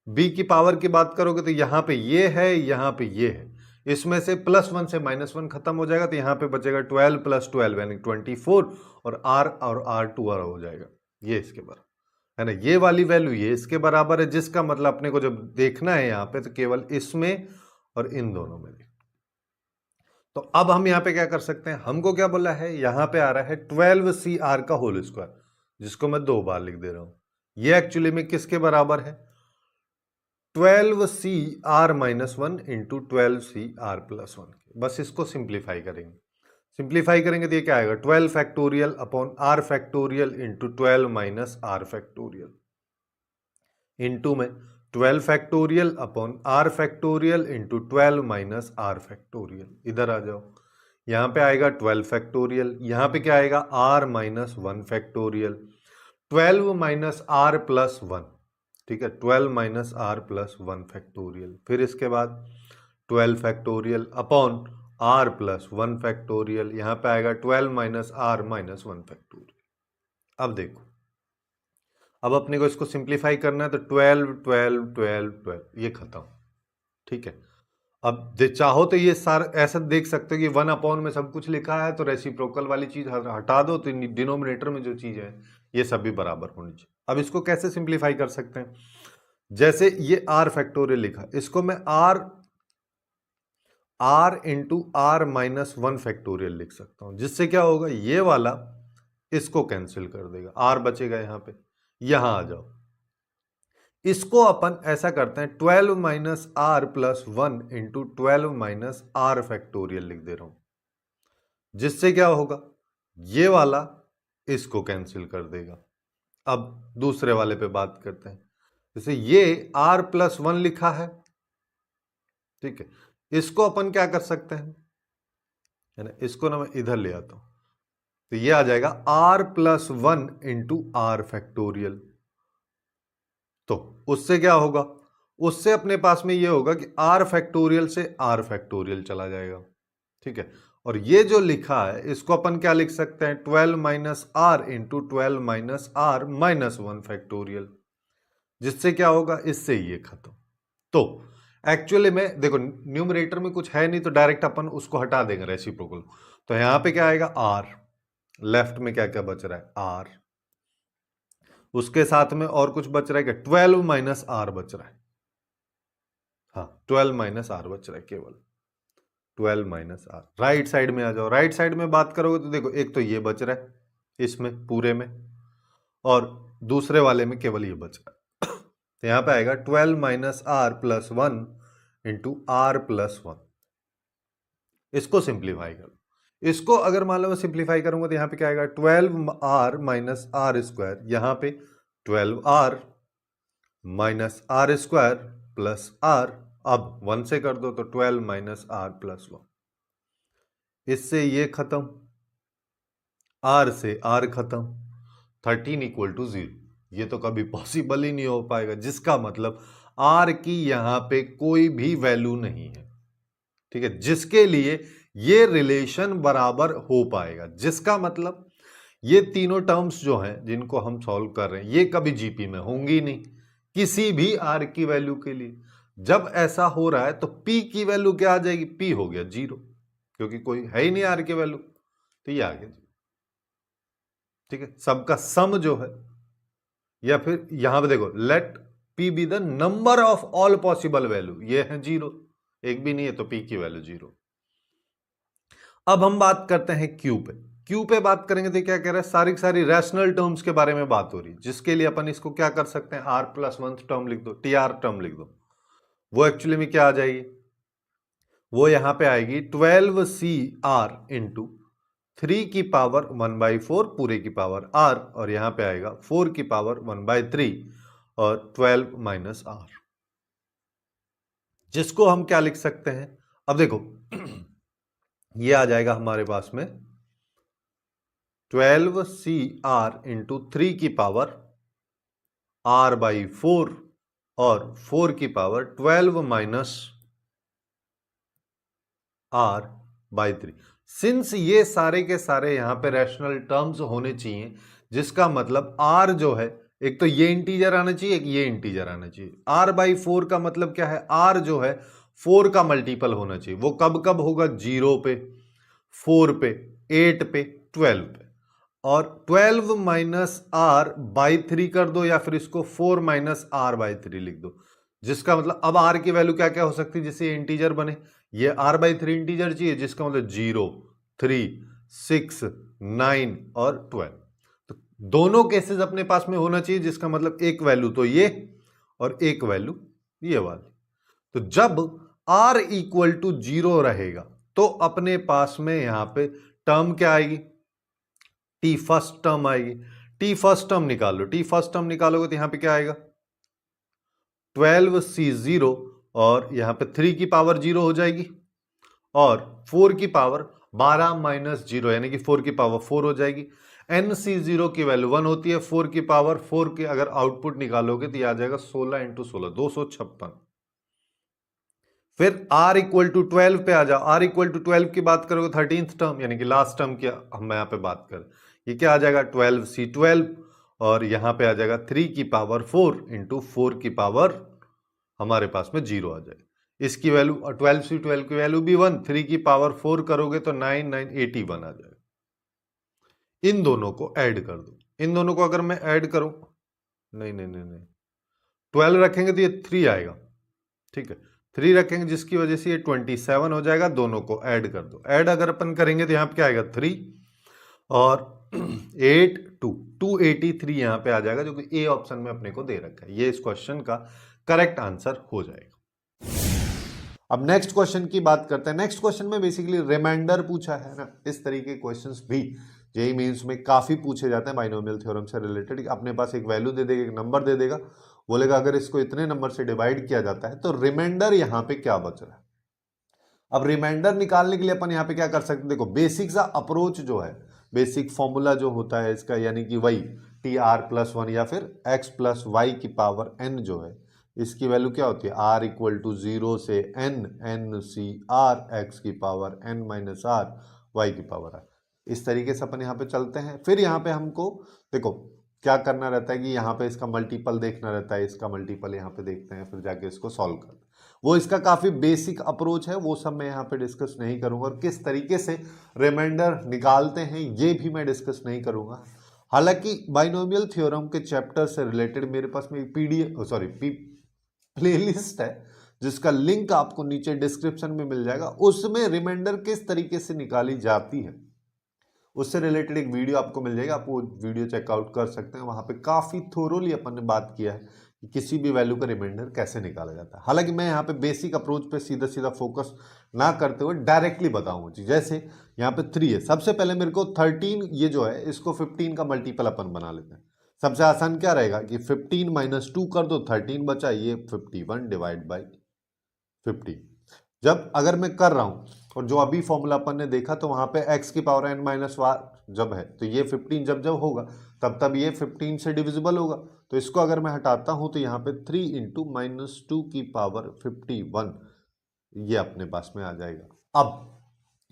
b की पावर की बात करोगे तो यहां पे ये है, यहां पे ये है, इसमें से +1 से -1 खत्म हो जाएगा, तो यहां पे बचेगा 12 + 12 यानी 24, और r 2r हो जाएगा, ये इसके बराबर है ना। ये वाली वैल्यू ये इसके बराबर है, जिसका मतलब अपने को जब देखना है यहां पे तो केवल इसमें और इन दोनों में। तो अब हम यहां पे क्या कर सकते हैं, हमको क्या बोला है, यहां पे आ रहा है 12CR का होल स्क्वायर, जिसको मैं 2 बार लिख दे रहा हूं। ये एक्चुअली में किसके बराबर है, 12CR-1 इंटू 12CR+1। बस इसको सिंप्लीफाई करेंगे, सिंप्लीफाई करेंगे तो ये क्या आएगा, 12 factorial upon r factorial into 12 minus r factorial, into में 12 factorial upon r factorial into 12 minus r factorial. इधर आ जाओ, यहां पे आएगा 12 फैक्टोरियल, यहां पे क्या आएगा r-1 फैक्टोरियल, 12 माइनस r+1, ठीक है, 12 माइनस r+1 फैक्टोरियल, फिर इसके बाद 12 फैक्टोरियल अपॉन r+1 फैक्टोरियल, यहां पे आएगा 12 माइनस r-1 फैक्टोरियल। अब देखो, अब अपने को इसको सिंप्लीफाई करना है तो 12 12 12 12 ये खत्म, ठीक है। अब चाहो तो ये सारा ऐसा देख सकते हो कि 1 में सब कुछ लिखा है तो रेसिप्रोकल वाली चीज हटा दो, तो डिनोमिनेटर में जो चीज है ये सभी बराबर होनी चाहिए। अब इसको कैसे सिंप्लीफाई कर सकते हैं, जैसे ये r फैक्टोरियल लिखा, इसको मैं r इंटू r-1 फैक्टोरियल लिख सकता हूं, जिससे क्या होगा, ये वाला इसको कैंसिल कर देगा, r बचेगा यहां पे। यहां आ जाओ, इसको अपन ऐसा करते हैं 12 minus r+1 into 12 minus r factorial लिख दे रहा हूं, जिससे क्या होगा, ये वाला इसको कैंसिल कर देगा। अब दूसरे वाले पे बात करते हैं, जैसे ये r+1 लिखा है, ठीक है, इसको अपन क्या कर सकते हैं, है ना, इसको ना मैं इधर ले आता हूं, तो ये आ जाएगा r+1 इंटू r फैक्टोरियल। तो उससे क्या होगा, उससे अपने पास में ये होगा कि r फैक्टोरियल से r फैक्टोरियल चला जाएगा, ठीक है। और ये जो लिखा है इसको अपन क्या लिख सकते हैं, 12 minus r into 12 minus r-1 factorial, जिससे क्या होगा, इससे ये खत्म। तो एक्चुअली में देखो, न्यूमरेटर में कुछ है नहीं तो डायरेक्ट अपन उसको हटा देंगे रेसिप्रोकल, तो यहां पे क्या आएगा r, लेफ्ट में क्या क्या बच रहा है r, उसके साथ में और कुछ बच रहा है क्या, 12 माइनस r बच रहा है, हाँ 12 माइनस r बच रहा है, केवल 12 माइनस r। राइट साइड में आ जाओ, राइट साइड में बात करोगे तो देखो, एक तो ये बच रहा है इसमें पूरे में, और दूसरे वाले में केवल ये बच रहा है, तो यहां पे आएगा 12 माइनस r+1 इंटू r+1। इसको सिंप्लीफाई करो, इसको अगर मान लो मैं सिंप्लीफाई करूंगा तो यहां पे क्या आएगा, 12r माइनस r स्क्वायर, यहां पे 12r minus r square plus r, अब 1 से कर दो तो 12 माइनस r+1, इससे ये खत्म, r से r खत्म, 13 इक्वल टू 0। ये तो कभी पॉसिबल ही नहीं हो पाएगा, जिसका मतलब r की यहां पे कोई भी वैल्यू नहीं है, ठीक है, जिसके लिए ये रिलेशन बराबर हो पाएगा, जिसका मतलब ये तीनों टर्म्स जो हैं जिनको हम सॉल्व कर रहे हैं ये कभी जीपी में होंगी नहीं किसी भी r की वैल्यू के लिए। जब ऐसा हो रहा है तो p की वैल्यू क्या आ जाएगी, p हो गया 0, क्योंकि कोई है ही नहीं r की वैल्यू, तो ये आ गया 0, ठीक है। सबका सम जो है, या फिर यहां पे देखो, let p be the number of all possible value, ये है 0, एक भी नहीं है तो p की वैल्यू 0। अब हम बात करते हैं q पे, q पे बात करेंगे तो क्या कह रहा है, सारी सारी रैशनल टर्म्स के बारे में बात हो रही है, जिसके लिए अपन इसको क्या कर सकते हैं, r+1 टर्म लिख दो, tr टर्म लिख दो, वो एक्चुअली में क्या आ जाएगी, वो यहां पे आएगी 12CR इंटू 3 की पावर 1/4 पूरे की पावर r, और यहां पे आएगा 4 की पावर 1/3 और 12 माइनस r, जिसको हम क्या लिख सकते हैं, अब देखो ये आ जाएगा हमारे पास में 12CR इंटू 3 की पावर r/4 और 4 की power 12 minus r by 3। Since ये सारे के सारे यहाँ पे रैशनल टर्म्स होने चाहिए, जिसका मतलब r जो है, एक तो ये इंटीजर आना चाहिए, एक ये इंटीजर आना चाहिए। r बाई 4 का मतलब क्या है, r जो है 4 का मल्टीपल होना चाहिए। वो कब कब होगा, 0 पे, 4 पे, 8 पे, 12 पे। और 12 माइनस आर बाई 3 कर दो, या फिर इसको 4 माइनस आर बाई 3 लिख दो, जिसका मतलब अब आर की वैल्यू क्या क्या हो सकती है जिससे इंटीजर बने। ये आर बाई 3 इंटीजर चाहिए, जिसका मतलब 0, 3, 6, 9 और 12। तो दोनों केसेस अपने पास में होना चाहिए, जिसका मतलब एक वैल्यू तो ये और एक वैल्यू ये वाली। तो जब r इक्वल टू 0 रहेगा तो अपने पास में यहां पे टर्म क्या आएगी, टी फर्स्ट टर्म आएगी। टी फर्स्ट टर्म निकालो, टी फर्स्ट टर्म निकालोगे तो यहां पे क्या आएगा, 12c0, और यहां पे 3 की पावर 0 हो जाएगी, और 4 की पावर 12 माइनस 0 यानी कि 4 की पावर 4 हो जाएगी। nc0 की वैल्यू 1 होती है, 4 की पावर 4 की अगर आउटपुट निकालोगे तो यह आ जाएगा 16 इंटू 16, 256। फिर r इक्वल टू 12 पे आ जाओ, r इक्वल टू 12 की बात करोगे 13th टर्म यानी कि लास्ट टर्म की हम यहाँ पे बात करें, ये क्या आ जाएगा 12c12, और यहां पे आ जाएगा 3 की पावर 4 इंटू 4 की पावर हमारे पास में 0 आ जाएगा। इसकी वैल्यू 12c12 की वैल्यू भी 1, 3 की पावर 4 करोगे तो 9, 9, 81 आ जाएगा। इन दोनों को ऐड कर दो, इन दोनों को अगर मैं ऐड करूं, नहीं नहीं नहीं नहीं, 12 रखेंगे तो ये 3 आएगा, ठीक है, 3 रखेंगे जिसकी वजह से ये 27 हो जाएगा। दोनों को ऐड कर दो, ऐड अगर अपन करेंगे तो यहाँ पे क्या आएगा 3 और 8 2 283 यहाँ पे आ जाएगा, जो कि ए ऑप्शन में अपने को दे रखा है। ये इस क्वेश्चन का करेक्ट आंसर हो जाएगा। अब नेक्स्ट क्वेश्चन की बात करते हैं। नेक्स्ट क्वेश्चन में बेसिकली रिमाइंडर पूछा है ना, इस तरीके के क्वेश्चंस भी जेईई मेंस में काफी पूछे जाते हैं बाइनोमियल थ्योरम से रिलेटेड। अपने पास एक वैल्यू दे देगा, एक नंबर दे देगा, बोलेगा अगर इसको इतने नंबर से डिवाइड किया जाता है तो रिमाइंडर यहाँ पे क्या बच रहा है। अब रिमाइंडर निकालने के लिए अपन यहाँ पे क्या कर सकते हैं, देखो बेसिक सा अप्रोच जो है, बेसिक फॉर्मूला जो होता है इसका, यानी कि वही टी आर प्लस 1 या फिर एक्स प्लस वाई की पावर एन जो है, इसकी वैल्यू क्या होती है, आर इक्वल टू 0 से N, N C R X की power N minus R Y की पावर आर। इस तरीके से अपन यहाँ पे चलते हैं। फिर यहाँ पे हमको देखो क्या करना रहता है कि यहाँ पे इसका मल्टीपल देखना रहता है, इसका मल्टीपल यहाँ पे देखते हैं, फिर जाके इसको सॉल्व करते हैं। वो इसका काफी बेसिक अप्रोच है, वो सब मैं यहाँ पे डिस्कस नहीं करूंगा, और किस तरीके से रिमाइंडर निकालते हैं ये भी मैं डिस्कस नहीं करूंगा। हालांकि बाइनोमियल थ्योरम के चैप्टर से रिलेटेड मेरे पास में प्लेलिस्ट है, जिसका लिंक आपको नीचे डिस्क्रिप्शन में मिल जाएगा। उसमें रिमाइंडर किस तरीके से निकाली जाती है उससे रिलेटेड एक वीडियो आपको मिल जाएगा, आप वो वीडियो चेकआउट कर सकते हैं। वहां पे काफी थोरोली अपन ने बात किया है कि किसी भी वैल्यू का रिमाइंडर कैसे निकाला जाता है। हालांकि मैं यहाँ पे बेसिक अप्रोच पे सीधा सीधा फोकस ना करते हुए डायरेक्टली बताऊंगा। जैसे यहाँ पे 3 है, सबसे पहले मेरे को 13 ये जो है इसको 15 का मल्टीपल अपन बना लेते हैं। सबसे आसान क्या रहेगा कि 15 माइनस 2 कर दो, 13 बचा, ये 51 डिवाइड बाई 50। जब अगर मैं कर रहा हूं और जो अभी फॉर्मूला अपन ने देखा तो वहां पे x की पावर n माइनस वार जब है तो ये 15 जब जब होगा तब तब ये 15 से डिविजिबल होगा। तो इसको अगर मैं हटाता हूं तो यहाँ पे 3 इंटू माइनस 2 की पावर 51 ये अपने पास में आ जाएगा। अब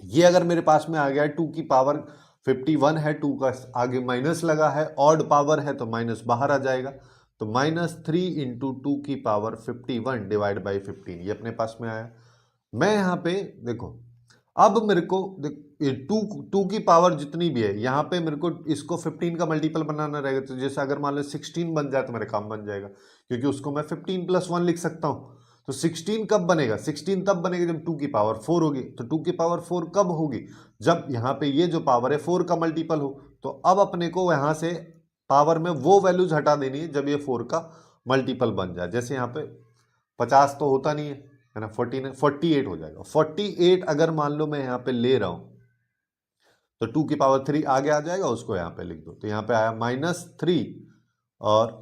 ये अगर मेरे पास में आ गया 2 की पावर 51 है, 2 का आगे माइनस लगा है, ऑड पावर है तो माइनस बाहर आ जाएगा। तो -3 इंटू 2 की पावर 51 डिवाइड बाई 15 ये अपने पास में आया। मैं यहाँ पे देखो अब मेरे को टू की पावर जितनी भी है यहाँ पे मेरे को इसको 15 का मल्टीपल बनाना रहेगा। तो जैसे अगर मान लो 16 बन जाए तो मेरा काम बन जाएगा, क्योंकि उसको मैं 15 प्लस 1 लिख सकता हूँ। तो 16 कब बनेगा, 16 तब बनेगा जब 2 की पावर 4 होगी। तो 2 की पावर 4 कब होगी, जब यहाँ पे ये जो पावर है 4 का मल्टीपल हो। तो अब अपने को यहाँ से पावर में वो वैल्यूज हटा देनी है जब ये 4 का मल्टीपल बन जाए। जैसे यहाँ पे 50 तो होता नहीं है ना, 48 हो जाएगा। 48 अगर मान लो मैं यहाँ पे ले रहा हूं तो 2 की पावर 3 आगे आ जाएगा, उसको यहाँ पे लिख दो। तो यहाँ पे आया -3 और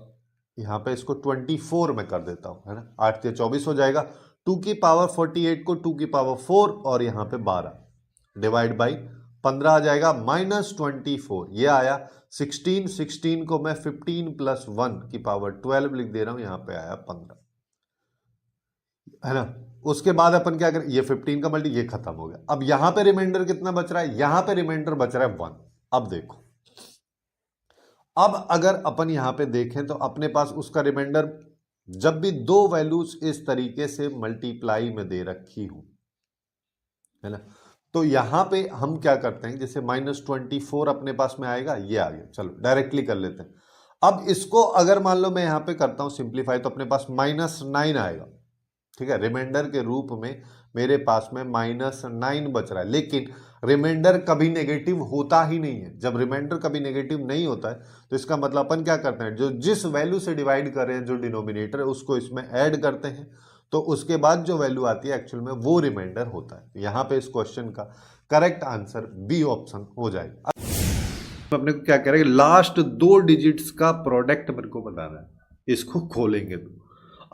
यहाँ पे इसको 24 में कर देता हूं, है ना, 8 से 24 हो जाएगा। 2 की पावर 48 को 2 की पावर 4 और यहाँ पे 12 डिवाइड बाई 15 आ जाएगा, -24 ये आया। 16 को मैं 15 प्लस 1 की पावर 12 लिख दे रहा हूं, यहाँ पे आया 15। है ना। उसके बाद अपन क्या करें, ये 15 का मल्टी, ये खत्म हो गया। अब यहां पे रिमाइंडर कितना बच रहा है, यहां पे रिमाइंडर बच रहा है 1। अब देखो, अब अगर अपन यहां पे देखें तो अपने पास उसका रिमाइंडर, जब भी दो वैल्यूज इस तरीके से मल्टीप्लाई में दे रखी हूं, है ना, तो यहां पे हम क्या करते हैं, जैसे -24 अपने पास में आएगा, ये आ गया, चलो डायरेक्टली कर लेते हैं। अब इसको अगर मान लो मैं यहां पे करता हूं सिंप्लीफाई, तो अपने पास -9 आएगा, ठीक है। रिमाइंडर के रूप में मेरे पास में -9 बच रहा है, लेकिन रिमाइंडर कभी नेगेटिव होता ही नहीं है। जब रिमाइंडर कभी नेगेटिव नहीं होता है तो इसका मतलब अपन क्या करते हैं, जो जिस वैल्यू से डिवाइड कर रहे हैं, जो डिनोमिनेटर है, उसको इसमें ऐड करते हैं, तो उसके बाद जो वैल्यू आती है एक्चुअल में वो रिमाइंडर होता है। यहां पे इस क्वेश्चन का करेक्ट आंसर बी ऑप्शन हो जाएगा। अपने को क्या करेंगे, लास्ट 2 डिजिट्स का प्रोडक्ट मेरे को बताना है, इसको खोलेंगे तो।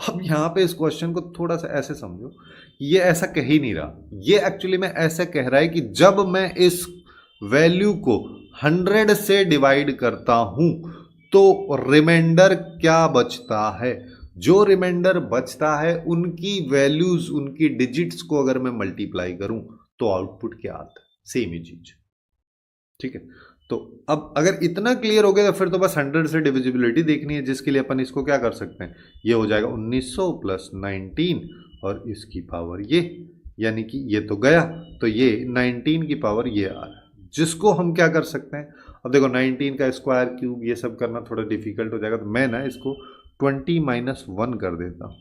अब यहाँ पे इस क्वेश्चन को थोड़ा सा ऐसे समझो, ये ऐसा कह ही नहीं रहा, ये एक्चुअली में ऐसे कह रहा है कि जब मैं इस वैल्यू को 100 से डिवाइड करता हूं तो रिमाइंडर क्या बचता है। जो रिमाइंडर बचता है उनकी वैल्यूज, उनकी डिजिट्स को अगर मैं मल्टीप्लाई करूं तो आउटपुट क्या आता है, सेम ही चीज, ठीक है। तो अब अगर इतना क्लियर हो गया तो फिर तो बस 100 से डिविजिबिलिटी देखनी है, जिसके लिए अपन इसको क्या कर सकते हैं, ये हो जाएगा 1900 प्लस 19 और इसकी पावर ये, यानी कि ये तो गया, तो ये 19 की पावर ये आ रहा है, जिसको हम क्या कर सकते हैं। अब देखो 19 का स्क्वायर क्यूब ये सब करना थोड़ा डिफिकल्ट हो जाएगा, तो मैं ना इसको 20-1 कर देता हूँ।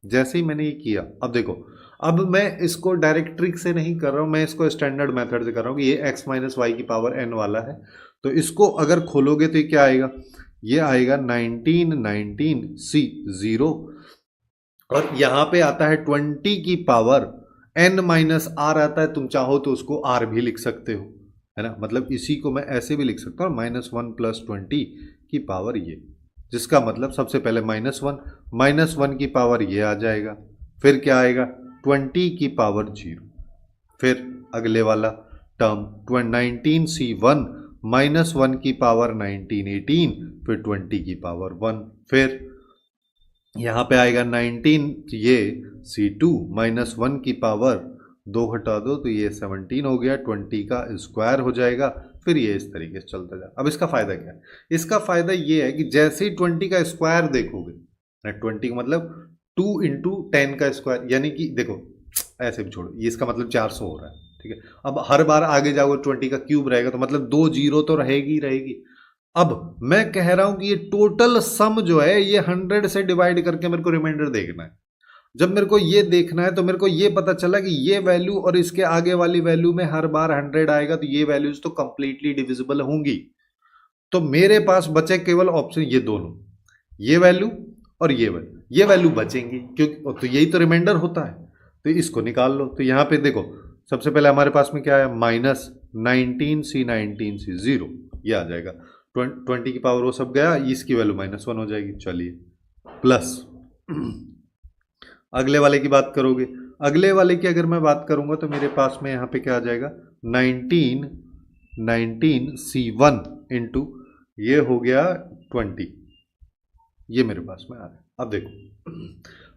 जैसे ही मैंने ये किया, अब देखो, अब मैं इसको डायरेक्ट ट्रिक से नहीं कर रहा हूं, मैं इसको स्टैंडर्ड मेथड से कर रहा हूं कि ये x माइनस वाई की पावर n वाला है, तो इसको अगर खोलोगे तो ये क्या आएगा, ये आएगा 19 c 0, और यहां पे आता है 20 की पावर n माइनस आर आता है, तुम चाहो तो उसको r भी लिख सकते हो, है ना। मतलब इसी को मैं ऐसे भी लिख सकता हूँ, -1 + 20 की पावर ये, जिसका मतलब सबसे पहले -1 की पावर ये आ जाएगा, फिर क्या आएगा 20 की पावर 0, फिर अगले वाला टर्म 19c1 -1 की पावर 1918, फिर 20 की पावर 1, फिर यहाँ पे आएगा 19 ये c2 -1 की पावर 2 हटा दो तो ये 17 हो गया, 20 का स्क्वायर हो जाएगा, फिर ये इस तरीके से चलता जाए। अब इसका फायदा क्या है, इसका फायदा ये है कि जैसे ही 20 का स्क्वायर देखोगे, 20 का मतलब 2 × 10 का स्क्वायर, यानी कि देखो ऐसे भी छोड़ो, ये इसका मतलब 400 हो रहा है, ठीक है। अब हर बार आगे जाओगे 20 का क्यूब रहेगा, तो मतलब 2 जीरो तो रहेगी रहेगी। अब मैं कह रहा हूं कि ये टोटल सम जो है ये 100 से डिवाइड करके मेरे को रिमाइंडर देखना है। जब मेरे को ये देखना है तो मेरे को ये पता चला कि ये वैल्यू और इसके आगे वाली वैल्यू में हर बार 100 आएगा, तो ये वैल्यूज तो कंप्लीटली डिविजिबल होंगी। तो मेरे पास बचे केवल ऑप्शन ये दोनों, ये वैल्यू और ये वैल्यू बचेंगी, क्योंकि तो यही तो रिमाइंडर होता है, तो इसको निकाल लो। तो यहाँ पे देखो सबसे पहले हमारे पास में क्या है, -19c 0, ये आ जाएगा, 20 की पावर वो सब गया, इसकी वैल्यू -1 हो जाएगी। चलिए प्लस अगले वाले की बात करोगे, अगले वाले की अगर मैं बात करूंगा तो मेरे पास में यहाँ पे क्या आ जाएगा, 19c1 इंटू ये हो गया 20, ये मेरे पास में आ रहा है। अब देखो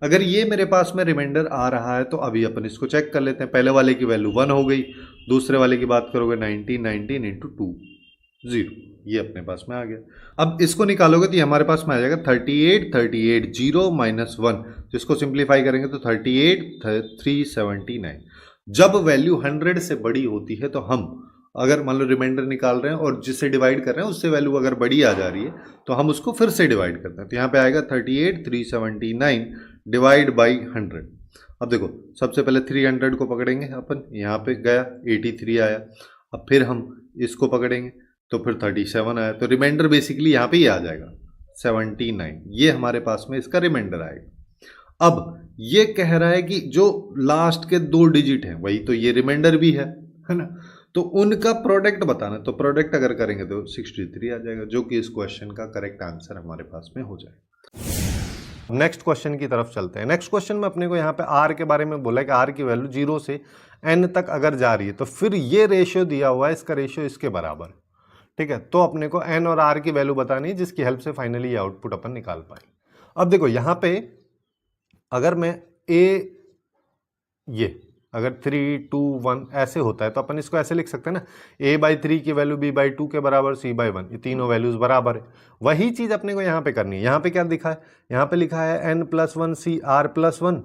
अगर ये मेरे पास में रिमाइंडर आ रहा है तो अभी अपन इसको चेक कर लेते हैं। पहले वाले की वैल्यू 1 हो गई, दूसरे वाले की बात करोगे 19 इंटू 2 0, ये अपने पास में आ गया। अब इसको निकालोगे तो ये हमारे पास में आ जाएगा 38 0 -1, जिसको सिंप्लीफाई करेंगे तो 38 379। जब वैल्यू 100 से बड़ी होती है तो हम अगर मान लो रिमाइंडर निकाल रहे हैं और जिससे डिवाइड कर रहे हैं उससे वैल्यू अगर बड़ी आ जा रही है तो हम उसको फिर से डिवाइड करते हैं। तो यहाँ पे आएगा 38 379 डिवाइड बाई 100। अब देखो सबसे पहले 300 को पकड़ेंगे अपन, यहाँ पे गया 83 आया, अब फिर हम इसको पकड़ेंगे तो फिर 37 आया, तो रिमाइंडर बेसिकली यहाँ पे ही आ जाएगा 79, ये हमारे पास में इसका रिमाइंडर आएगा। अब ये कह रहा है कि जो लास्ट के 2 डिजिट हैं वही तो ये रिमाइंडर भी है ना, तो उनका प्रोडक्ट बताना, तो प्रोडक्ट अगर करेंगे तो 63 आ जाएगा, जो कि इस क्वेश्चन का करेक्ट आंसर हमारे पास में हो जाएगा। नेक्स्ट क्वेश्चन की तरफ चलते हैं। नेक्स्ट क्वेश्चन में अपने को यहाँ पे आर के बारे में बोला है कि आर की वैल्यू 0 से n तक अगर जा रही है तो फिर ये रेशियो दिया हुआ है, इसका रेशियो इसके बराबर, ठीक है। तो अपने को n और r की वैल्यू बतानी है, जिसकी हेल्प से फाइनली ये आउटपुट अपन निकाल पाए। अब देखो यहाँ पे अगर मैं a ये अगर 3 2 1 ऐसे होता है तो अपन इसको ऐसे लिख सकते हैं ना, a/3 की वैल्यू b/2 के बराबर c/1, ये तीनों वैल्यूज बराबर है। वही चीज अपने को यहाँ पे करनी है। यहाँ पे क्या लिखा है, यहाँ पे लिखा है n+1 cr+1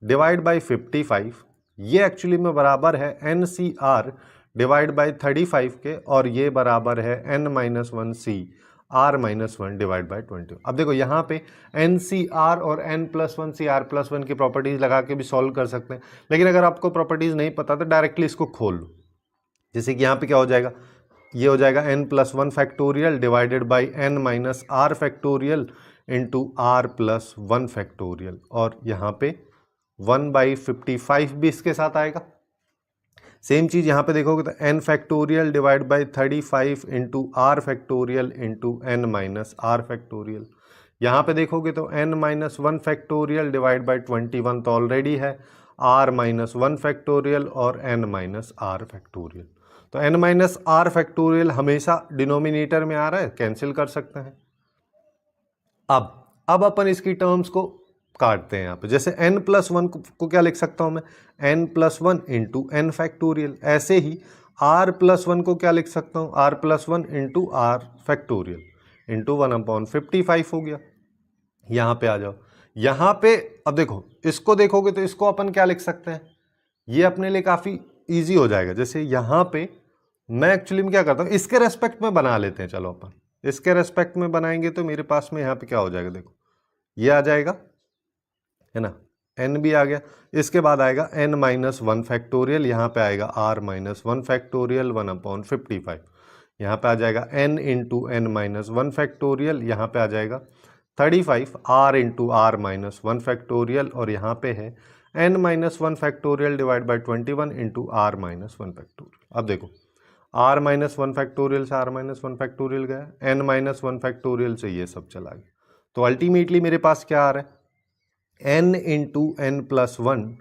डिवाइड बाई 55, ये एक्चुअली में बराबर है NCR डिवाइड बाई 35 के, और ये बराबर है n-1 CR-1 डिवाइड बाई 20। अब देखो यहाँ पे NCR और n+1 CR+1 की प्रॉपर्टीज लगा के भी सॉल्व कर सकते हैं, लेकिन अगर आपको प्रॉपर्टीज नहीं पता तो डायरेक्टली इसको खोल लो। जैसे कि यहाँ पे क्या हो जाएगा, ये हो जाएगा n+1 factorial divided by n-r factorial into r+1 factorial, और यहाँ पे 1/55 भी इसके साथ आएगा। सेम चीज यहाँ पे देखोगे तो n factorial divide by 35 into r factorial into n-r factorial. यहाँ पे देखोगे तो n-1 फैक्टोरियल डिवाइड बाई 21 तो ऑलरेडी है, r-1 फैक्टोरियल और n-r फैक्टोरियल। तो n-r फैक्टोरियल हमेशा डिनोमिनेटर में आ रहा है, कैंसिल कर सकते हैं। अब अपन इसकी टर्म्स को काटते हैं यहाँ पे। जैसे n+1 को क्या लिख सकता हूँ मैं, n+1 इंटू एन फैक्टोरियल। ऐसे ही r+1 को क्या लिख सकता हूँ, r+1 into r factorial into 1/55 हो गया। यहाँ पे आ जाओ, यहाँ पे अब देखो, इसको देखोगे तो इसको अपन क्या लिख सकते हैं, ये अपने लिए काफ़ी ईजी हो जाएगा। जैसे यहाँ पे मैं एक्चुअली में क्या करता हूँ, इसके रेस्पेक्ट में बना लेते हैं। चलो अपन इसके रेस्पेक्ट में बनाएंगे तो मेरे पास में यहाँ पे क्या हो जाएगा, देखो ये आ जाएगा, है ना, n भी आ गया। इसके बाद आएगा n-1 फैक्टोरियल, यहाँ पे आएगा r-1 फैक्टोरियल 1/55। यहाँ पे आ जाएगा n इंटू n-1 फैक्टोरियल, यहाँ पे आ जाएगा 35 r इंटू r-1 फैक्टोरियल, और यहाँ पे है n-1 factorial divide by 21 into r-1 factorial. अब देखो r-1 फैक्टोरियल से r-1 फैक्टोरियल गया, n-1 फैक्टोरियल से ये सब चला गया। तो अल्टीमेटली मेरे पास क्या आ रहा है, n इंटू n+1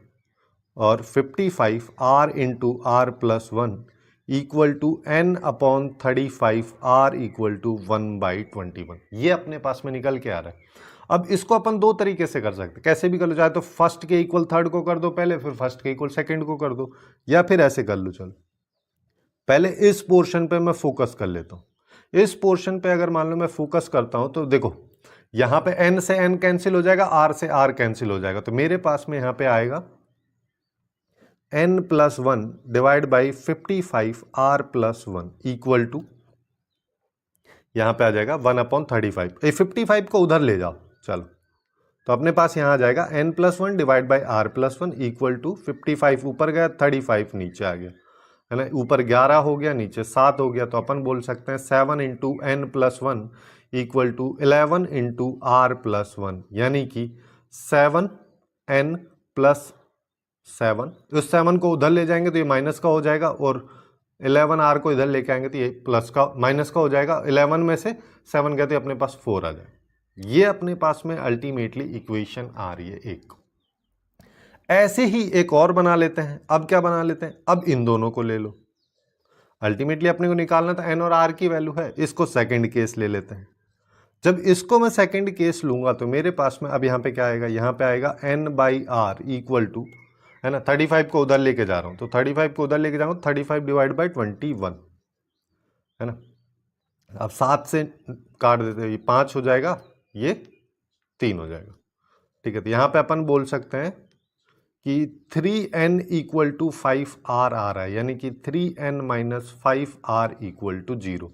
और 55 r into r+1 equal to n/35 r equal to 1/21। ये अपने पास में निकल के आ रहा है। अब इसको अपन दो तरीके से कर सकते हैं, कैसे भी कर लो, चाहे तो फर्स्ट के इक्वल थर्ड को कर दो पहले, फिर फर्स्ट के इक्वल सेकंड को कर दो, या फिर ऐसे कर लो। चलो पहले इस पोर्शन पे मैं फोकस कर लेता हूँ। इस पोर्शन पे अगर मान लो मैं फोकस करता हूँ तो देखो यहाँ पे n से n कैंसिल हो जाएगा, r से r कैंसिल हो जाएगा, तो मेरे पास में यहाँ पे आएगा n+1 divide by 55 r+1 equal to, यहाँ पे आ जाएगा 1/35। ये 55 को उधर ले जाओ, चलो तो अपने पास यहाँ आ जाएगा n+1 divide by r+1 equal to 55 ऊपर गया, 35 नीचे आ गया, है ना, ऊपर 11 हो गया, नीचे 7 हो गया। तो अपन बोल सकते हैं 7 into n+1 equal to 11 into r+1, यानी कि 7n+7। उस 7 को उधर ले जाएंगे तो ये माइनस का हो जाएगा, और 11r को इधर लेके आएंगे तो ये प्लस का माइनस का हो जाएगा। 11 में से 7 गए तो अपने पास 4 आ जाए। ये अपने पास में अल्टीमेटली इक्वेशन आ रही है एक। ऐसे ही एक और बना लेते हैं। अब क्या बना लेते हैं, अब इन दोनों को ले लो। अल्टीमेटली अपने को निकालना था n और r की वैल्यू है, इसको सेकंड केस ले लेते हैं। जब इसको मैं सेकंड केस लूंगा तो मेरे पास में अब यहाँ पे क्या आएगा, यहाँ पे आएगा n/r इक्वल टू, है ना, 35 को उधर लेके जा रहा हूँ तो 35 को उधर लेके जाऊंगा, 35 डिवाइड बाई 21, है ना। अब 7 से काट देते हैं, ये 5 हो जाएगा, ये 3 हो जाएगा, ठीक है। तो यहाँ पे अपन बोल सकते हैं कि 3n इक्वल टू 5r आ रहा है, यानी कि 3n-5r इक्वल टू 0।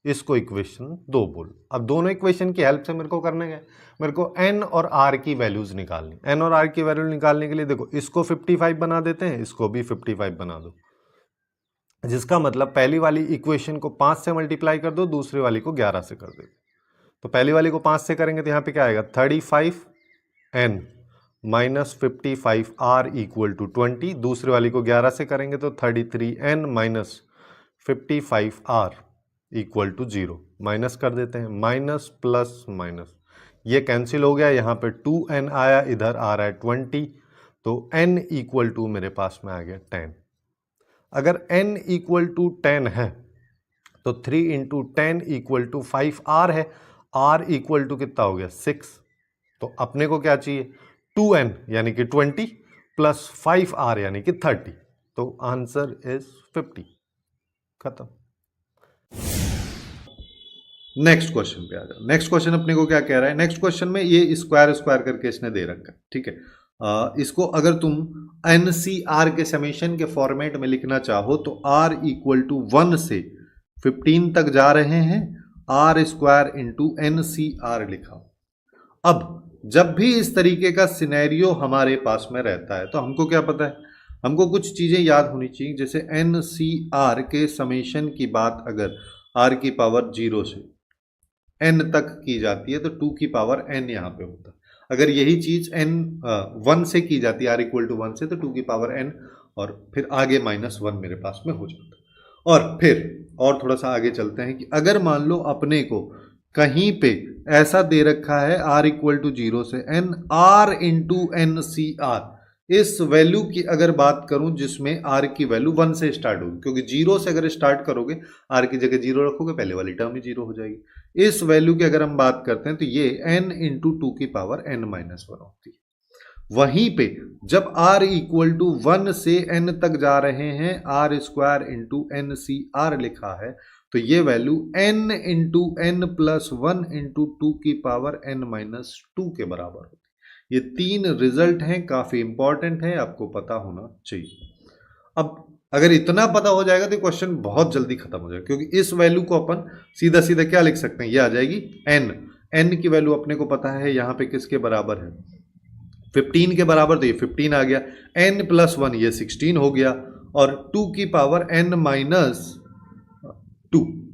इसको इक्वेशन 2 बोल। अब दोनों इक्वेशन की हेल्प से मेरे को करने गए, मेरे को n और r की वैल्यूज निकालनी। n और r की वैल्यू निकालने के लिए देखो इसको 55 बना देते हैं, इसको भी 55 बना दो, जिसका मतलब पहली वाली इक्वेशन को 5 से मल्टीप्लाई कर दो, दूसरी वाली को 11 से कर दो। तो पहली वाली को 5 से करेंगे तो यहाँ पे क्या आएगा, 35n minus 55 r equal to 20। दूसरी वाली को 11 से करेंगे तो 33n minus 55 r equal to 0। Minus कर देते हैं, माइनस प्लस माइनस, ये कैंसिल हो गया, यहाँ पे 2n आया, इधर आ रहा है 20, तो n इक्वल टू मेरे पास में आ गया 10। अगर n इक्वल टू 10 है तो 3 इंटू 10 इक्वल टू 5r है, r इक्वल टू कितना हो गया 6। तो अपने को क्या चाहिए, 2n यानी कि 20 प्लस 5r यानी कि 30। तो आंसर इज 50। खत्म। नेक्स्ट क्वेश्चन पे आ जाओ। नेक्स्ट क्वेश्चन अपने को क्या कह रहा है? नेक्स्ट क्वेश्चन में ये स्क्वायर स्क्वायर करके इसने दे रखा है, ठीक है। इसको अगर तुम NCR के समेशन के फॉर्मेट में लिखना चाहो तो R इक्वल टू 1 से 15 तक जा रहे हैं, R स्क्वायर इंटू NCR लिखा। अब जब भी इस तरीके का सिनेरियो हमारे पास में रहता है तो हमको क्या पता है? हमको कुछ चीजें याद होनी चाहिए। जैसे NCR के समेशन की बात अगर R की पावर 0 से n तक की जाती है तो 2 की पावर n यहाँ पे होता है। अगर यही चीज n 1 से की जाती है, R इक्वल टू 1 से, तो 2 की पावर n और फिर आगे -1 मेरे पास में हो जाता है। और फिर और थोड़ा सा आगे चलते हैं कि अगर मान लो अपने को कहीं पे ऐसा दे रखा है R इक्वल टू 0 से n R इंटू NCR, इस वैल्यू की अगर बात करूं जिसमें R की वैल्यू 1 से स्टार्ट होगी, क्योंकि 0 से अगर स्टार्ट करोगे R की जगह 0 रखोगे, पहले वाली टर्म ही 0 हो जाएगी। इस वैल्यू की अगर हम बात करते हैं तो ये n इंटू 2 की पावर n-1 होती है। वहीं पे जब R इक्वल टू 1 से n तक जा रहे हैं, R स्क्वायर इंटू NCR लिखा है, तो ये value n into n plus 1 into 2 की पावर n-2 के बराबर होती है। ये 3 रिजल्ट हैं, काफी इंपॉर्टेंट है, आपको पता होना चाहिए। अब अगर इतना पता हो जाएगा तो क्वेश्चन बहुत जल्दी खत्म हो जाएगा, क्योंकि इस वैल्यू को अपन सीधा सीधा क्या लिख सकते हैं? ये आ जाएगी n की वैल्यू अपने को पता है यहाँ पे किसके बराबर है, 15 के बराबर, तो ये 15 आ गया। n प्लस 1 ये 16 हो गया, और 2 की पावर n-2,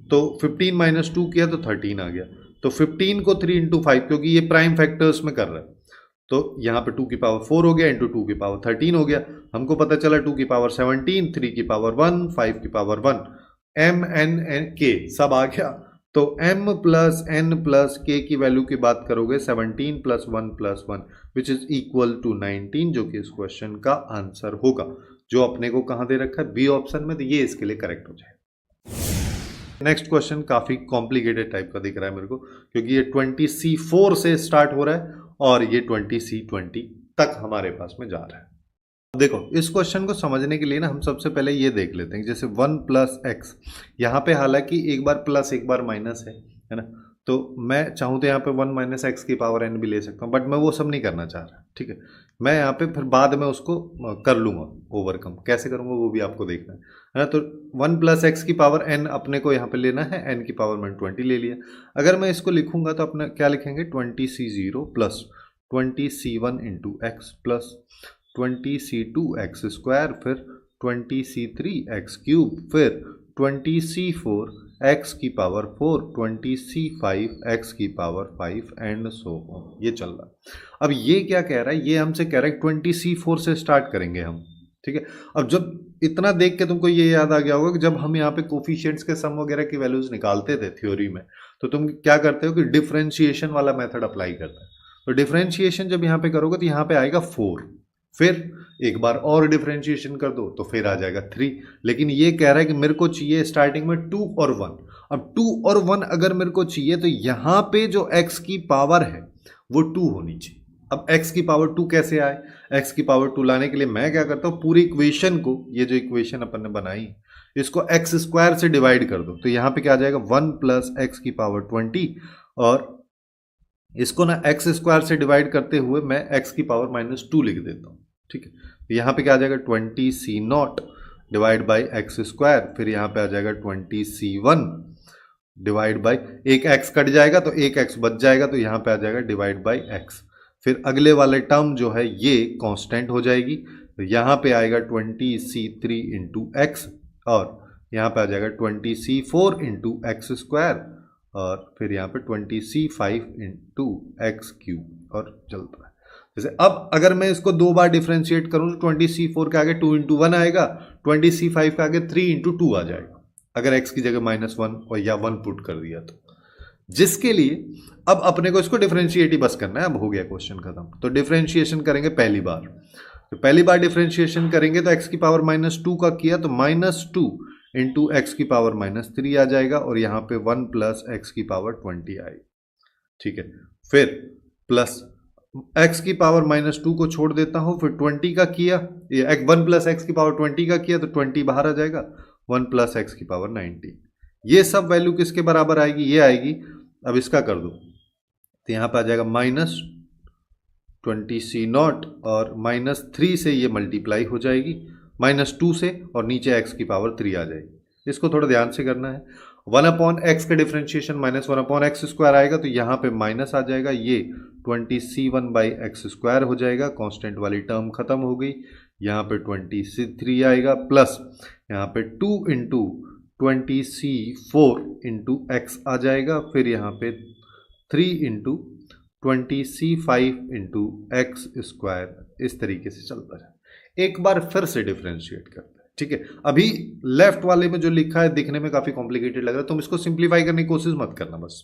तो 15 माइनस 2 किया तो 13 आ गया। तो 15 को 3 इंटू 5, क्योंकि ये प्राइम फैक्टर्स में कर रहा है, तो यहाँ पे 2 की पावर 4 हो गया, इंटू 2 की पावर 13 हो गया। हमको पता चला 2 की पावर 17, 3 की पावर 1, 5 की पावर 1, m-n-k सब आ गया। तो m plus n plus k की वैल्यू की बात करोगे 17 plus 1 plus 1 which is equal to 19, जो कि इस क्वेश्चन का आंसर होगा, जो अपने को कहाँ दे रखा है? बी ऑप्शन में, तो ये इसके लिए करेक्ट हो जाए। नेक्स्ट क्वेश्चन काफी कॉम्प्लिकेटेड टाइप का दिख रहा है मेरे को, क्योंकि ये 20C4 से स्टार्ट हो रहा है और ये 20C20 तक हमारे पास में जा रहा है। देखो, इस क्वेश्चन को समझने के लिए ना हम सबसे पहले ये देख लेते हैं, जैसे 1 प्लस एक्स, यहाँ पे हालांकि एक बार प्लस एक बार माइनस है ना, तो मैं चाहूँ तो यहाँ पे 1 माइनस एक्स की पावर n भी ले सकता हूँ, बट मैं वो सब नहीं करना चाह रहा, ठीक है। मैं यहाँ पे फिर बाद में उसको कर लूँगा ओवरकम, कैसे करूँगा वो भी आपको देखना है ना। तो 1 प्लस एक्स की पावर n अपने को यहाँ पे लेना है, n की पावर मैंने 20 ले लिया। अगर मैं इसको लिखूँगा तो अपना क्या लिखेंगे? 20C0 plus 20C1 into x plus 20C2 x square, फिर 20C3 एक्स क्यूब, फिर 20C4 एक्स की पावर 4, 20C5 एक्स की पावर 5 एंड सो ऑन। ये चल रहा है। अब ये क्या कह रहा है? ये हमसे कह रहा है 20C4 से स्टार्ट करेंगे हम, ठीक है। अब जब इतना देख के तुमको ये याद आ गया होगा कि जब हम यहाँ पे कोफिशिएंट्स के सम वगैरह की वैल्यूज निकालते थे थ्योरी में, तो तुम क्या करते हो कि डिफरेंशिएशन वाला मेथड अप्लाई करते हैं। तो डिफरेंशिएशन जब यहाँ पे करोगे तो यहाँ पे आएगा 4, फिर एक बार और डिफरेंशिएशन कर दो तो फिर आ जाएगा 3। लेकिन ये कह रहा है कि मेरे को चाहिए स्टार्टिंग में 2 और 1। अब 2 और 1 अगर मेरे को चाहिए तो यहाँ पे जो x की पावर है वो 2 होनी चाहिए। अब x की पावर 2 कैसे आए? x की पावर 2 लाने के लिए मैं क्या करता हूँ, पूरी इक्वेशन को, ये जो इक्वेशन अपन ने बनाई, इसको x स्क्वायर से डिवाइड कर दो, तो यहाँ पे क्या आ जाएगा? 1 प्लस एक्स की पावर 20, और इसको ना x स्क्वायर से डिवाइड करते हुए मैं x की पावर -2 लिख देता हूँ, ठीक है। तो यहाँ पे क्या आ जाएगा? 20C0 divide by x square, फिर यहाँ पे आ जाएगा 20C1 डिवाइड बाई, एक x कट जाएगा तो एक x बच जाएगा, तो यहाँ पे आ जाएगा डिवाइड बाई x। फिर अगले वाले टर्म जो है ये कांस्टेंट हो जाएगी, तो यहाँ पे आएगा 20C3 इंटू एक्स, और यहाँ पे आ जाएगा 20C4 इंटू एक्स स्क्वायर, और फिर यहाँ पे 20C5 इंटू एक्स क्यूब, और चलता है। जैसे अब अगर मैं इसको 2 बार डिफ्रेंशिएट करूँ तो 20C4 के आगे 2 इंटू 1 आएगा, 20C5 के आगे 3 इंटू 2 आ जाएगा, अगर x की जगह -1 और या 1 पुट कर दिया तो। जिसके लिए अब अपने को इसको डिफ्रेंशिएट ही बस करना है, अब हो गया क्वेश्चन खत्म। तो डिफ्रेंशिएशन करेंगे पहली बार, तो पहली बार डिफ्रेंशिएशन करेंगे तो x की पावर -2 का किया तो -2 इंटू एक्स की पावर -3 आ जाएगा, और यहाँ पे 1 प्लस एक्स की पावर 20 आएगी, ठीक है। फिर प्लस x की पावर -2 को छोड़ देता हूं, फिर 20 का किया, ये 1 प्लस एक्स की पावर 20 का किया तो 20 बाहर आ जाएगा, 1 प्लस एक्स की पावर 19। ये सब वैल्यू किसके बराबर आएगी, ये आएगी। अब इसका कर दो तो यहां पे आ जाएगा -20c0 और -3 से ये मल्टीप्लाई हो जाएगी, -2 से, और नीचे x की पावर 3 आ जाएगी। इसको थोड़ा ध्यान से करना है। 1/x का डिफ्रेंशिएशन -1/x² आएगा तो यहाँ पे माइनस आ जाएगा, ये 20c1/x² हो जाएगा, कांस्टेंट वाली टर्म खत्म हो गई। यहाँ पे 20c3 आएगा प्लस यहाँ पे 2 इंटू 20c4 इंटू एक्स आ जाएगा, फिर यहाँ पे 3 इंटू 20c5 इंटू x²। इस तरीके से चलता है। एक बार फिर से डिफ्रेंशिएट करते हैं, ठीक है। अभी लेफ्ट वाले में जो लिखा है दिखने में काफी कॉम्प्लिकेटेड लग रहा है, तुम इसको सिंप्लीफाई करने की कोशिश मत करना बस,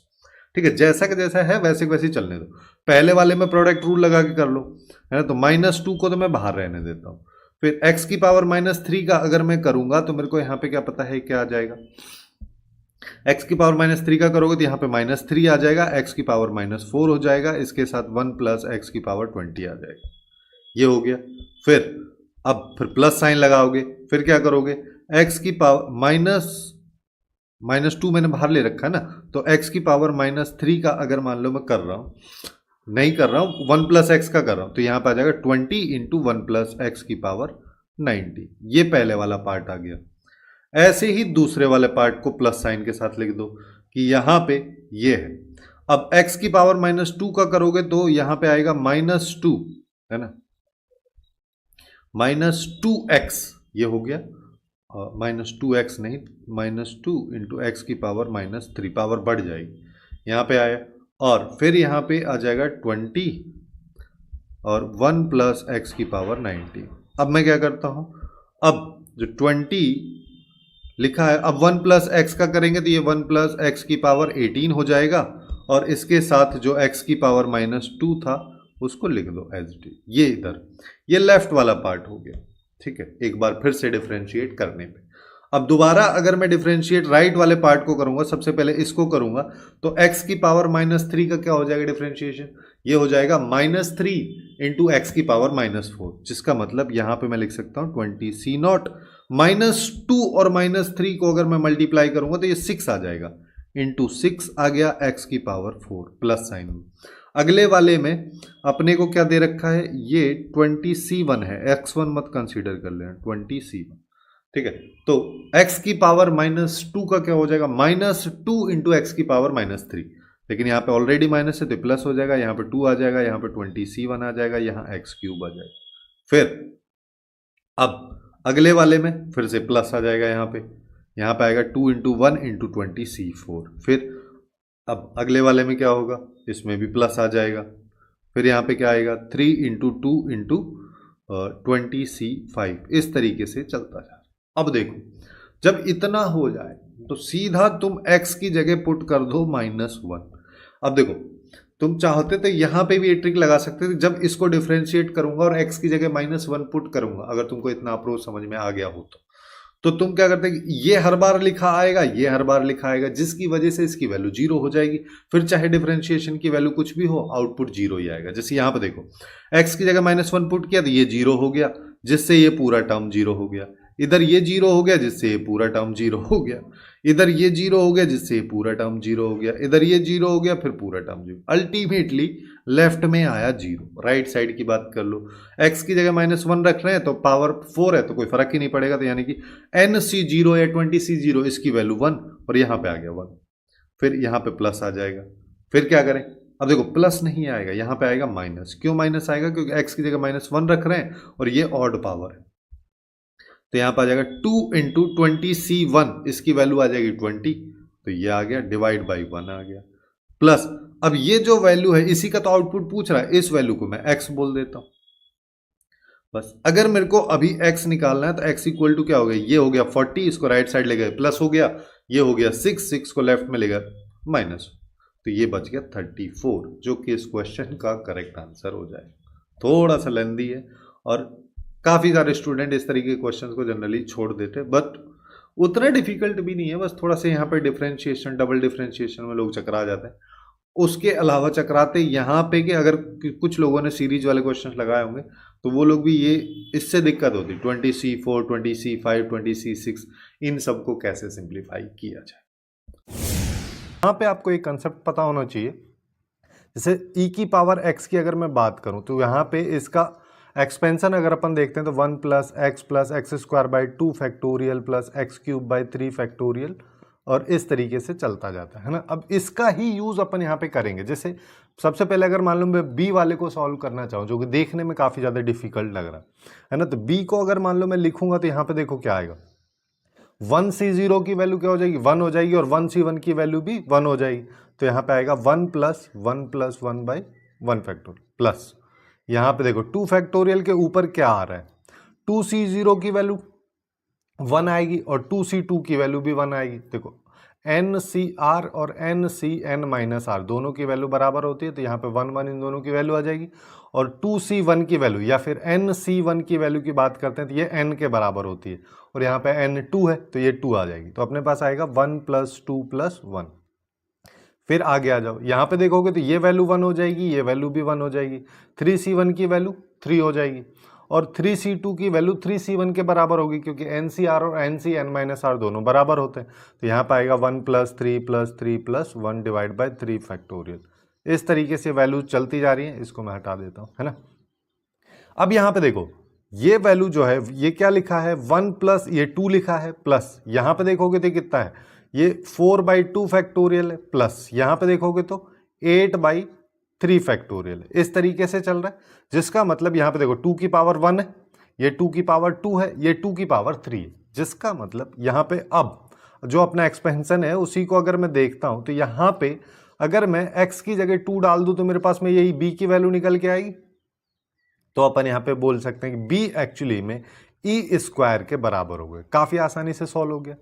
ठीक है। जैसा का जैसा है वैसे वैसे चलने दो। पहले वाले में प्रोडक्ट रूल लगा के कर लो, है ना। तो -2 को तो मैं बाहर रहने देता हूं, फिर x की पावर -3 का अगर मैं करूंगा तो मेरे को यहाँ पे क्या पता है क्या आ जाएगा, x की पावर -3 का करोगे तो यहाँ पे -3 आ जाएगा, x की पावर -4 हो जाएगा, इसके साथ 1 प्लस x की पावर 20 आ जाएगा। ये हो गया। फिर प्लस साइन लगाओगे, फिर क्या करोगे, x की पावर -2 मैंने बाहर ले रखा है ना, तो x की पावर -3 का अगर मान लो मैं कर रहा हूँ, नहीं कर रहा हूँ, 1 प्लस एक्स का कर रहा हूँ, तो यहाँ पे आ जाएगा 20 इंटू 1 प्लस एक्स की पावर 90। ये पहले वाला पार्ट आ गया। ऐसे ही दूसरे वाले पार्ट को प्लस साइन के साथ लिख दो कि यहाँ पे ये है। अब x की पावर -2 का करोगे तो यहाँ पे आएगा -2, है ना, -2x, ये हो गया, -2x नहीं, -2 इंटू एक्स की पावर -3, पावर बढ़ जाएगी, यहाँ पे आया। और फिर यहाँ पे आ जाएगा 20 और 1 प्लस एक्स की पावर 90। अब मैं क्या करता हूँ, अब जो 20 लिखा है, अब 1 प्लस एक्स का करेंगे तो ये 1 प्लस एक्स की पावर 18 हो जाएगा, और इसके साथ जो x की पावर -2 था उसको लिख दो एज इट इज। ये इधर ये लेफ्ट वाला पार्ट हो गया, ठीक है। एक बार फिर से डिफ्रेंशिएट करने पे, अब दोबारा अगर मैं डिफ्रेंशिएट राइट वाले पार्ट को करूंगा, सबसे पहले इसको करूंगा, तो x की पावर -3 का क्या हो जाएगा डिफ्रेंशिएशन, ये हो जाएगा -3 इंटू एक्स की पावर -4, जिसका मतलब यहां पे मैं लिख सकता हूं 20c0 -2 और -3 को अगर मैं मल्टीप्लाई करूंगा तो ये 6 आ जाएगा, इंटू 6 आ गया x की पावर 4 प्लस साइन। अगले वाले में अपने को क्या दे रखा है, ये 20c1 है, x1 मत कंसीडर कर लेना, 20c1, ठीक है। तो x की पावर -2 का क्या हो जाएगा, -2 इंटू एक्स की पावर -3, लेकिन यहाँ पे ऑलरेडी माइनस है तो प्लस हो जाएगा, यहाँ पे 2 आ जाएगा, यहाँ पे 20c1 आ जाएगा, यहाँ x³ आ जाएगा। फिर अब अगले वाले में फिर से प्लस आ जाएगा, यहाँ पे आएगा 2 इंटू 1 इंटू 20c4। फिर अब अगले वाले में क्या होगा, इसमें भी प्लस आ जाएगा, फिर यहाँ पे क्या आएगा 3 इंटू 2 इंटू 20c5। इस तरीके से चलता जाए। अब देखो, जब इतना हो जाए तो सीधा तुम x की जगह पुट कर दो -1। अब देखो, तुम चाहते तो यहाँ पे भी ये ट्रिक लगा सकते थे, जब इसको डिफ्रेंशिएट करूंगा और x की जगह -1 पुट करूंगा, अगर तुमको इतना अप्रोच समझ में आ गया हो तो तुम क्या करते, ये हर बार लिखा आएगा, ये हर बार लिखा आएगा, जिसकी वजह से इसकी वैल्यू 0 हो जाएगी। फिर चाहे डिफरेंशिएशन की वैल्यू कुछ भी हो, आउटपुट 0 ही आएगा। जैसे यहाँ पे देखो, x की जगह -1 पुट किया तो ये 0 हो गया, जिससे ये पूरा टर्म 0 हो गया। इधर ये 0 हो गया, जिससे ये पूरा टर्म 0 हो गया। इधर ये 0 हो गया, जिससे ये पूरा टर्म 0 हो गया। इधर ये 0 हो गया, फिर पूरा टर्म 0। अल्टीमेटली लेफ्ट में आया 0। राइट साइड की बात कर लो, x की जगह -1 रख रहे हैं तो पावर 4 है तो कोई फर्क ही नहीं पड़ेगा, तो यानी कि nc0 या 20c0 इसकी वैल्यू 1, और यहाँ पे आ गया 1। फिर यहाँ पे प्लस आ जाएगा। फिर क्या करें, अब देखो प्लस नहीं आएगा, यहाँ पे आएगा माइनस। क्यों माइनस आएगा, क्योंकि x की जगह -1 रख रहे हैं और ये ऑड पावर है, तो यहाँ पे आ जाएगा 2 इंटू 20c1, इसकी वैल्यू आ जाएगी 20, तो ये आ गया, डिवाइड बाई 1 आ गया, प्लस अब ये जो वैल्यू है इसी का तो आउटपुट पूछ रहा है, इस वैल्यू को मैं x बोल देता हूं। बस अगर मेरे को अभी x निकालना है तो x इक्वल टू क्या हो गया, ये हो गया 40, इसको राइट साइड ले गए प्लस हो गया, ये हो गया 6 को लेफ्ट में ले गया माइनस, तो ये बच गया 34, जो कि इस क्वेश्चन का करेक्ट आंसर हो जाए। थोड़ा सा लेंदी है और काफ़ी सारे स्टूडेंट इस तरीके के क्वेश्चंस को जनरली छोड़ देते, बट उतना डिफिकल्ट भी नहीं है। बस थोड़ा सा यहाँ पर डिफरेंशिएशन, डबल डिफरेंशिएशन में लोग चकरा जाते हैं, उसके अलावा चक्राते यहाँ पे कि अगर कुछ लोगों ने सीरीज वाले क्वेश्चन लगाए होंगे तो वो लोग भी ये इससे दिक्कत होती 20C4 20C5 20C6 इन सबको कैसे सिंप्लीफाई किया जाए। यहाँ पे आपको एक कंसेप्ट पता होना चाहिए, जैसे e की पावर x की अगर मैं बात करूं तो यहाँ पे इसका एक्सपेंशन अगर अपन देखते हैं तो 1 plus x square by 2 factorial plus x cube by 3 factorial और इस तरीके से चलता जाता है ना। अब इसका ही यूज अपन यहाँ पे करेंगे। जैसे सबसे पहले अगर मान लो मैं b वाले को सॉल्व करना चाहूँ जो कि देखने में काफ़ी ज़्यादा डिफिकल्ट लग रहा है ना, तो b को अगर मान लो मैं लिखूंगा तो यहाँ पे देखो क्या आएगा, 1C0 की वैल्यू क्या हो जाएगी 1 हो जाएगी और 1C1 की वैल्यू भी 1 हो जाएगी। तो यहाँ पे आएगा 1 प्लस 1 बाई 1 फैक्टोरियल प्लस यहाँ पे देखो 2 फैक्टोरियल के ऊपर क्या आ रहा है, 2C0 की वैल्यू 1 आएगी और 2C2 की वैल्यू भी 1 आएगी। देखो NCR और NCN माइनस आर दोनों की वैल्यू बराबर होती है, तो यहाँ पे 1 1 इन दोनों की वैल्यू आ जाएगी। और 2C1 की वैल्यू या फिर NC1 की वैल्यू की बात करते हैं तो ये N के बराबर होती है और यहाँ पे N2 है तो ये 2 आ जाएगी। तो अपने पास आएगा 1 प्लस 2 प्लस 1। फिर आगे आ जाओ, यहाँ पे देखोगे तो ये वैल्यू 1 हो जाएगी, ये वैल्यू भी 1 हो जाएगी, 3C1 की वैल्यू 3 हो जाएगी और 3C2 की वैल्यू 3C1 के बराबर होगी क्योंकि NCR और NCN माइनस आर दोनों बराबर होते हैं। तो यहाँ पे आएगा 1 plus 3 plus 3 plus 1 divide by 3 factorial. इस तरीके से वैल्यू चलती जा रही है, इसको मैं हटा देता हूँ, है ना। अब यहाँ पे देखो ये वैल्यू जो है ये क्या लिखा है 1 प्लस ये 2 लिखा है प्लस यहाँ पे देखोगे तो कितना है ये 4 बाई 2 फैक्टोरियल है प्लस यहाँ पे देखोगे तो 8 बाई 3 फैक्टोरियल है। इस तरीके से चल रहा है, जिसका मतलब यहाँ पे देखो 2 की पावर 1 है, ये 2 की पावर 2 है, ये 2 की पावर 3 है, जिसका मतलब यहाँ पे अब जो अपना एक्सपेंशन है उसी को अगर मैं देखता हूँ तो यहाँ पे अगर मैं x की जगह 2 डाल दूँ तो मेरे पास में यही b की वैल्यू निकल के आएगी। तो अपन यहाँ पे बोल सकते हैं कि b एक्चुअली में e स्क्वायर के बराबर हो गए। काफी आसानी से सॉल्व हो गया।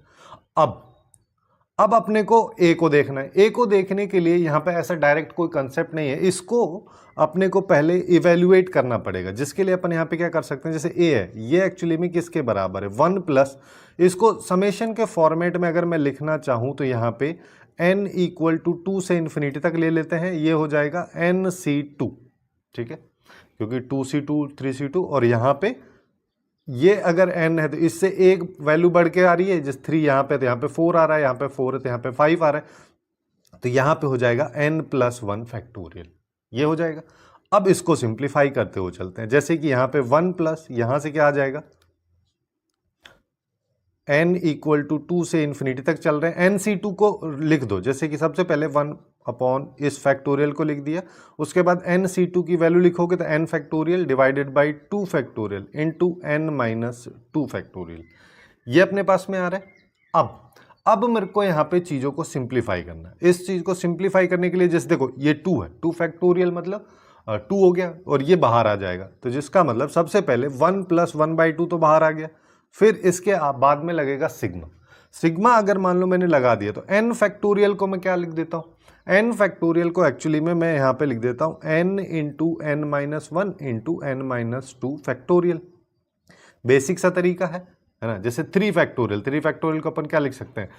अब अपने को a को देखना है। a को देखने के लिए यहाँ पे ऐसा डायरेक्ट कोई कंसेप्ट नहीं है, इसको अपने को पहले इवेल्युएट करना पड़ेगा, जिसके लिए अपन यहाँ पे क्या कर सकते हैं, जैसे a है ये एक्चुअली में किसके बराबर है 1 प्लस, इसको समेशन के फॉर्मेट में अगर मैं लिखना चाहूँ तो यहाँ पे n इक्वल टू 2 से इन्फिनिटी तक ले लेते हैं, ये हो जाएगा NC2, ठीक है, क्योंकि 2C2 3C2 और यहाँ पे ये अगर n है तो इससे एक वैल्यू बढ़ के आ रही है, जिस 3 यहाँ पे तो यहाँ पे 4 आ रहा है, यहाँ पे 4 है तो यहाँ पे 5 आ रहा है, तो यहाँ पे हो जाएगा n प्लस 1 फैक्टोरियल, ये हो जाएगा। अब इसको सिंप्लीफाई करते हुए चलते हैं, जैसे कि यहाँ पे 1 प्लस यहाँ से क्या आ जाएगा n इक्वल टू 2 से इन्फिनिटी तक चल रहे हैं, NC2 को लिख दो, जैसे कि सबसे पहले 1 अपॉन इस फैक्टोरियल को लिख दिया, उसके बाद NC2 की वैल्यू लिखोगे तो n factorial divided by 2 factorial into n minus 2 factorial, ये अपने पास में आ रहा है। अब मेरे को यहाँ पे चीज़ों को सिंप्लीफाई करना है। इस चीज़ को सिंप्लीफाई करने के लिए जैसे देखो ये 2 है, 2 फैक्टोरियल मतलब 2 हो गया और ये बाहर आ जाएगा, तो जिसका मतलब सबसे पहले 1 प्लस 1 बाई 2 तो बाहर आ गया, फिर इसके बाद में लगेगा सिग्मा अगर मान लो मैंने लगा दिया तो n फैक्टोरियल को मैं क्या लिख देता हूँ, n फैक्टोरियल को एक्चुअली में मैं यहाँ पे लिख देता हूँ n into n minus 1 into n minus 2 factorial. Basic सा तरीका है ना। जैसे 3 फैक्टोरियल को अपन क्या लिख सकते हैं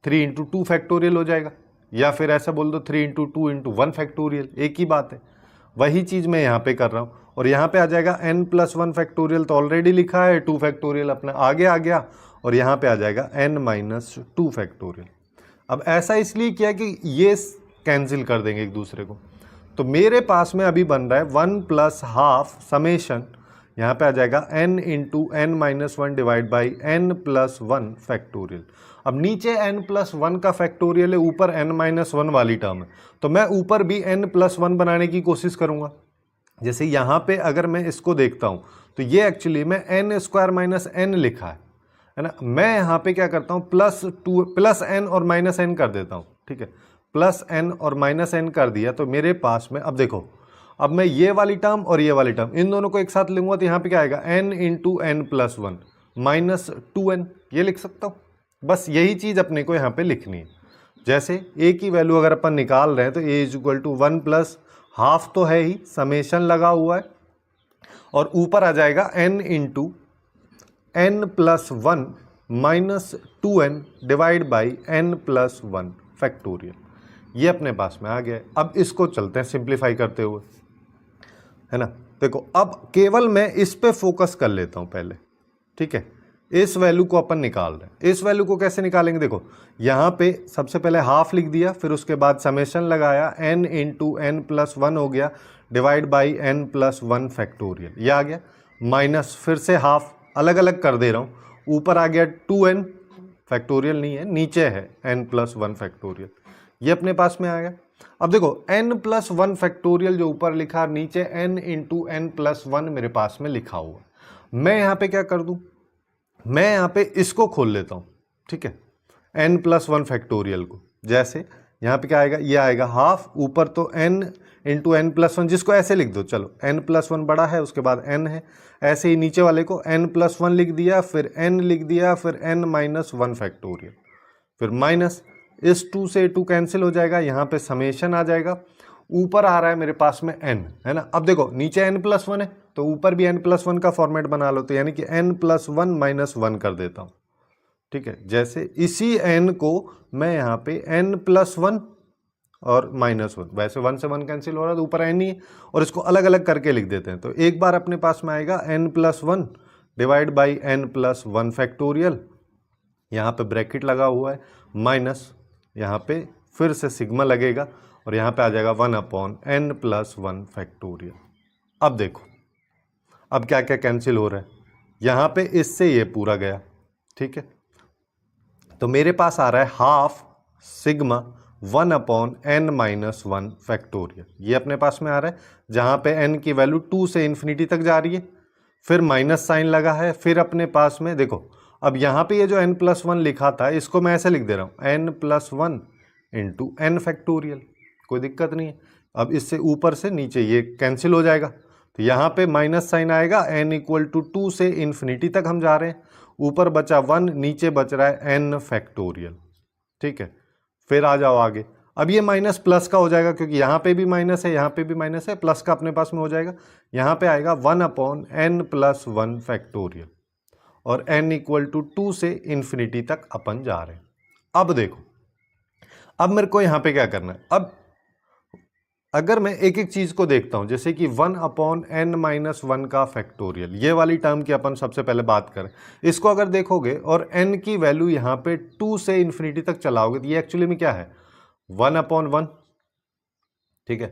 3 इंटू 2 फैक्टोरियल हो जाएगा, या फिर ऐसा बोल दो 3 इंटू 2 इंटू 1 फैक्टोरियल, एक ही बात है। वही चीज़ मैं यहाँ पे कर रहा हूँ और यहाँ पे आ जाएगा n प्लस 1 फैक्टोरियल तो ऑलरेडी लिखा है, 2 फैक्टोरियल अपना आगे आ गया और यहाँ पे आ जाएगा n माइनस 2 फैक्टोरियल। अब ऐसा इसलिए किया कि ये कैंसिल कर देंगे एक दूसरे को, तो मेरे पास में अभी बन रहा है 1 प्लस हाफ समेशन, यहाँ पे आ जाएगा n into n minus 1 divide by n plus 1 factorial. अब नीचे n प्लस 1 का फैक्टोरियल है, ऊपर n माइनस 1 वाली टर्म है, तो मैं ऊपर भी n प्लस 1 बनाने की कोशिश करूँगा। जैसे यहाँ पे अगर मैं इसको देखता हूँ तो ये एक्चुअली में n स्क्वायर माइनस n लिखा है ना। मैं यहाँ पे क्या करता हूँ प्लस n और माइनस n कर देता हूँ, ठीक है, प्लस n और माइनस n कर दिया तो मेरे पास में अब देखो, अब मैं ये वाली टर्म और ये वाली टर्म इन दोनों को एक साथ लूंगा तो यहाँ पे क्या आएगा n into n plus 1 minus 2n, ये लिख सकता हूँ। बस यही चीज़ अपने को यहाँ पे लिखनी है। जैसे a की वैल्यू अगर अपन निकाल रहे हैं तो a is equal to 1 plus half तो है ही, समेशन लगा हुआ है, और ऊपर आ जाएगा n into n plus 1 minus 2n divide by n plus 1 factorial. ये अपने पास में आ गया। अब इसको चलते हैं सिंप्लीफाई करते हुए, है ना। देखो अब केवल मैं इस पे फोकस कर लेता हूं पहले, ठीक है। इस वैल्यू को अपन निकाल रहे हैं। इस वैल्यू को कैसे निकालेंगे, देखो यहां पे सबसे पहले हाफ लिख दिया, फिर उसके बाद समेशन लगाया, n into n plus one हो गया divide by n plus one factorial, ये आ गया, माइनस फिर से हाफ, अलग अलग कर दे रहा हूं, ऊपर आ गया 2n फैक्टोरियल नहीं है, नीचे है n प्लस वन फैक्टोरियल, ये अपने पास में आ गया। अब देखो n प्लस वन फैक्टोरियल जो ऊपर लिखा, नीचे n into n plus one मेरे पास में लिखा हुआ। मैं यहाँ पे क्या कर दूं, मैं यहाँ पे इसको खोल लेता हूँ, ठीक है, n प्लस वन फैक्टोरियल को। जैसे यहाँ पे क्या आएगा, ये आएगा हाफ, ऊपर तो n into n plus one, जिसको ऐसे लिख दो, चलो n प्लस वन बड़ा है, उसके बाद n है, ऐसे ही नीचे वाले को n प्लस वन लिख दिया, फिर n लिख दिया, फिर n माइनस वन फैक्टोरियल, फिर माइनस, इस 2 से 2 कैंसिल हो जाएगा, यहाँ पे समेशन आ जाएगा, ऊपर आ रहा है मेरे पास में n, है ना। अब देखो नीचे n प्लस वन है तो ऊपर भी n प्लस वन का फॉर्मेट बना लो, तो यानी कि n plus one minus one कर देता हूँ, ठीक है। जैसे इसी n को मैं यहाँ पे n प्लस वन और माइनस वन, वैसे वन से वन कैंसिल हो रहा है तो ऊपर n ही है, और इसको अलग अलग करके लिख देते हैं। तो एक बार अपने पास में आएगा n plus one divide by n plus one factorial, यहाँ पे ब्रैकेट लगा हुआ है, माइनस यहाँ पे फिर से सिग्मा लगेगा, और यहाँ पे आ जाएगा 1/n प्लस वन फैक्टोरियल। अब देखो अब क्या क्या कैंसिल हो रहा है, यहाँ पे इससे ये पूरा गया, ठीक है। तो मेरे पास आ रहा है half sigma 1/n minus one factorial, ये अपने पास में आ रहा है, जहाँ पे n की वैल्यू 2 से इन्फिनिटी तक जा रही है, फिर माइनस साइन लगा है, फिर अपने पास में देखो अब यहाँ पे ये जो n प्लस वन लिखा था, इसको मैं ऐसे लिख दे रहा हूँ n plus one into n factorial, कोई दिक्कत नहीं है। अब इससे ऊपर से नीचे ये कैंसिल हो जाएगा, तो यहाँ पे माइनस साइन आएगा, n इक्वल टू 2 से इन्फिनिटी तक हम जा रहे हैं, ऊपर बचा 1, नीचे बच रहा है n फैक्टोरियल, ठीक है। फिर आ जाओ आगे, अब ये माइनस प्लस का हो जाएगा, क्योंकि यहाँ पे भी माइनस है, यहाँ पे भी माइनस है, प्लस का अपने पास में हो जाएगा, यहाँ पे आएगा 1/n प्लस वन फैक्टोरियल, और n इक्वल टू 2 से इन्फिनिटी तक अपन जा रहे हैं। अब देखो अब मेरे को यहाँ पे क्या करना है, अब अगर मैं एक एक चीज को देखता हूं, जैसे कि 1/n माइनस वन का फैक्टोरियल, ये वाली टर्म की अपन सबसे पहले बात करें, इसको अगर देखोगे और n की वैल्यू यहाँ पे 2 से इन्फिनिटी तक चलाओगे, तो ये एक्चुअली में क्या है 1/1, ठीक है,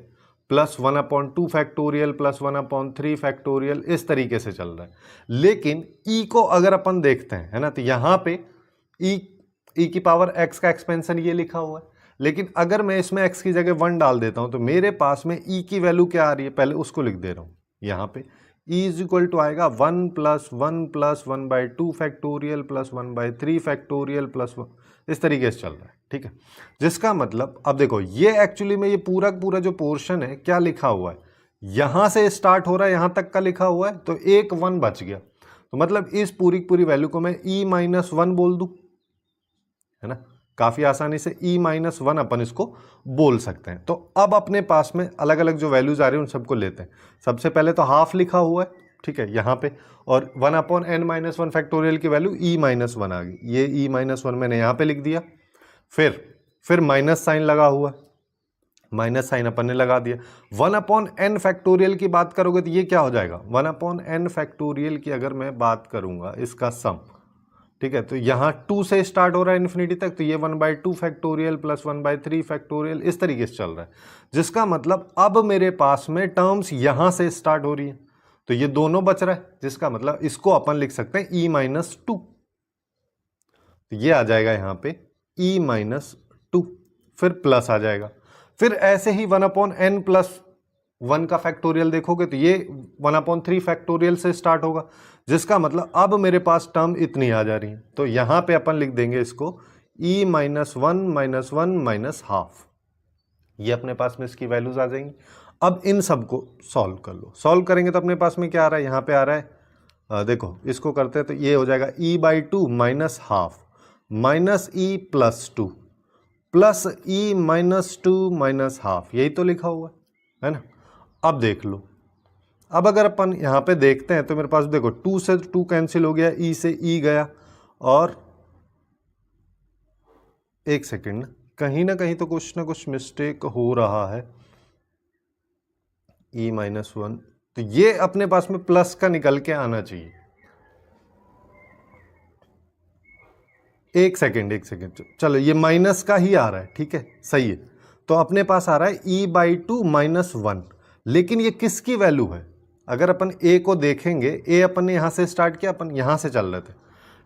प्लस 1/2 फैक्टोरियल प्लस 1/3 फैक्टोरियल, इस तरीके से चल रहा है। लेकिन e को अगर अपन देखते हैं, है ना, तो यहाँ पे e की पावर x का एक्सपेंशन ये लिखा हुआ है, लेकिन अगर मैं इसमें x की जगह 1 डाल देता हूं, तो मेरे पास में e की वैल्यू क्या आ रही है, पहले उसको लिख दे रहा हूं। यहाँ पे e इज इक्वल टू आएगा 1 plus 1 plus 1/2 factorial plus 1/3 factorial plus 1, इस तरीके से चल रहा है, ठीक है। जिसका मतलब अब देखो ये एक्चुअली में ये पूरा पूरा जो पोर्शन है क्या लिखा हुआ है, यहां से स्टार्ट हो रहा है, यहां तक का लिखा हुआ है, तो एक 1 बच गया, तो मतलब इस पूरी पूरी वैल्यू को मैं e माइनस वन बोल दूं, है ना, काफी आसानी से e माइनस वन अपन इसको बोल सकते हैं। तो अब अपने पास में अलग अलग जो वैल्यूज आ रही है उन सबको लेते हैं। सबसे पहले तो हाफ लिखा हुआ है, ठीक है, यहाँ पे, और 1/n माइनस वन फैक्टोरियल की वैल्यू e माइनस वन आ गई, ये e माइनस वन मैंने यहाँ पे लिख दिया। फिर माइनस साइन लगा हुआ है, माइनस साइन अपन ने लगा दिया। 1/n फैक्टोरियल की बात करोगे तो ये क्या हो जाएगा, 1/n फैक्टोरियल की अगर मैं बात करूंगा इसका सम, ठीक है, तो यहाँ 2 से स्टार्ट हो रहा है इन्फिनिटी तक, तो ये 1/2 फैक्टोरियल प्लस 1/3 फैक्टोरियल, इस तरीके से चल रहा है। जिसका मतलब अब मेरे पास में टर्म्स यहाँ से स्टार्ट हो रही है, तो ये दोनों बच रहा है, जिसका मतलब इसको अपन लिख सकते हैं e माइनस टू, तो ये आ जाएगा यहाँ पे e माइनस टू, फिर प्लस आ जाएगा। फिर ऐसे ही 1/n प्लस वन का फैक्टोरियल देखोगे तो ये 1/3 फैक्टोरियल से स्टार्ट होगा, जिसका मतलब अब मेरे पास टर्म इतनी आ जा रही है, तो यहाँ पे अपन लिख देंगे इसको e minus one minus half, ये अपने पास में इसकी वैल्यूज आ जाएंगी। अब इन सबको सॉल्व कर लो, सॉल्व करेंगे तो अपने पास में क्या आ रहा है, यहाँ पे आ रहा है देखो इसको करते हैं तो ये हो जाएगा e/2 minus half minus e plus two plus e minus two minus half, यही तो लिखा हुआ है ना। अब देख लो, अब अगर अपन यहाँ पे देखते हैं तो मेरे पास देखो 2 से 2 कैंसिल हो गया, e से e गया, और एक सेकेंड ना, कहीं ना कहीं तो कुछ ना कुछ मिस्टेक हो रहा है। e-1, तो ये अपने पास में प्लस का निकल के आना चाहिए। एक सेकेंड, चलो ये माइनस का ही आ रहा है, ठीक है, सही है। तो अपने पास आ रहा है e/2 -1, लेकिन ये किसकी वैल्यू है? अगर अपन a को देखेंगे, a अपन ने यहां से स्टार्ट किया, अपन यहां से चल रहे थे,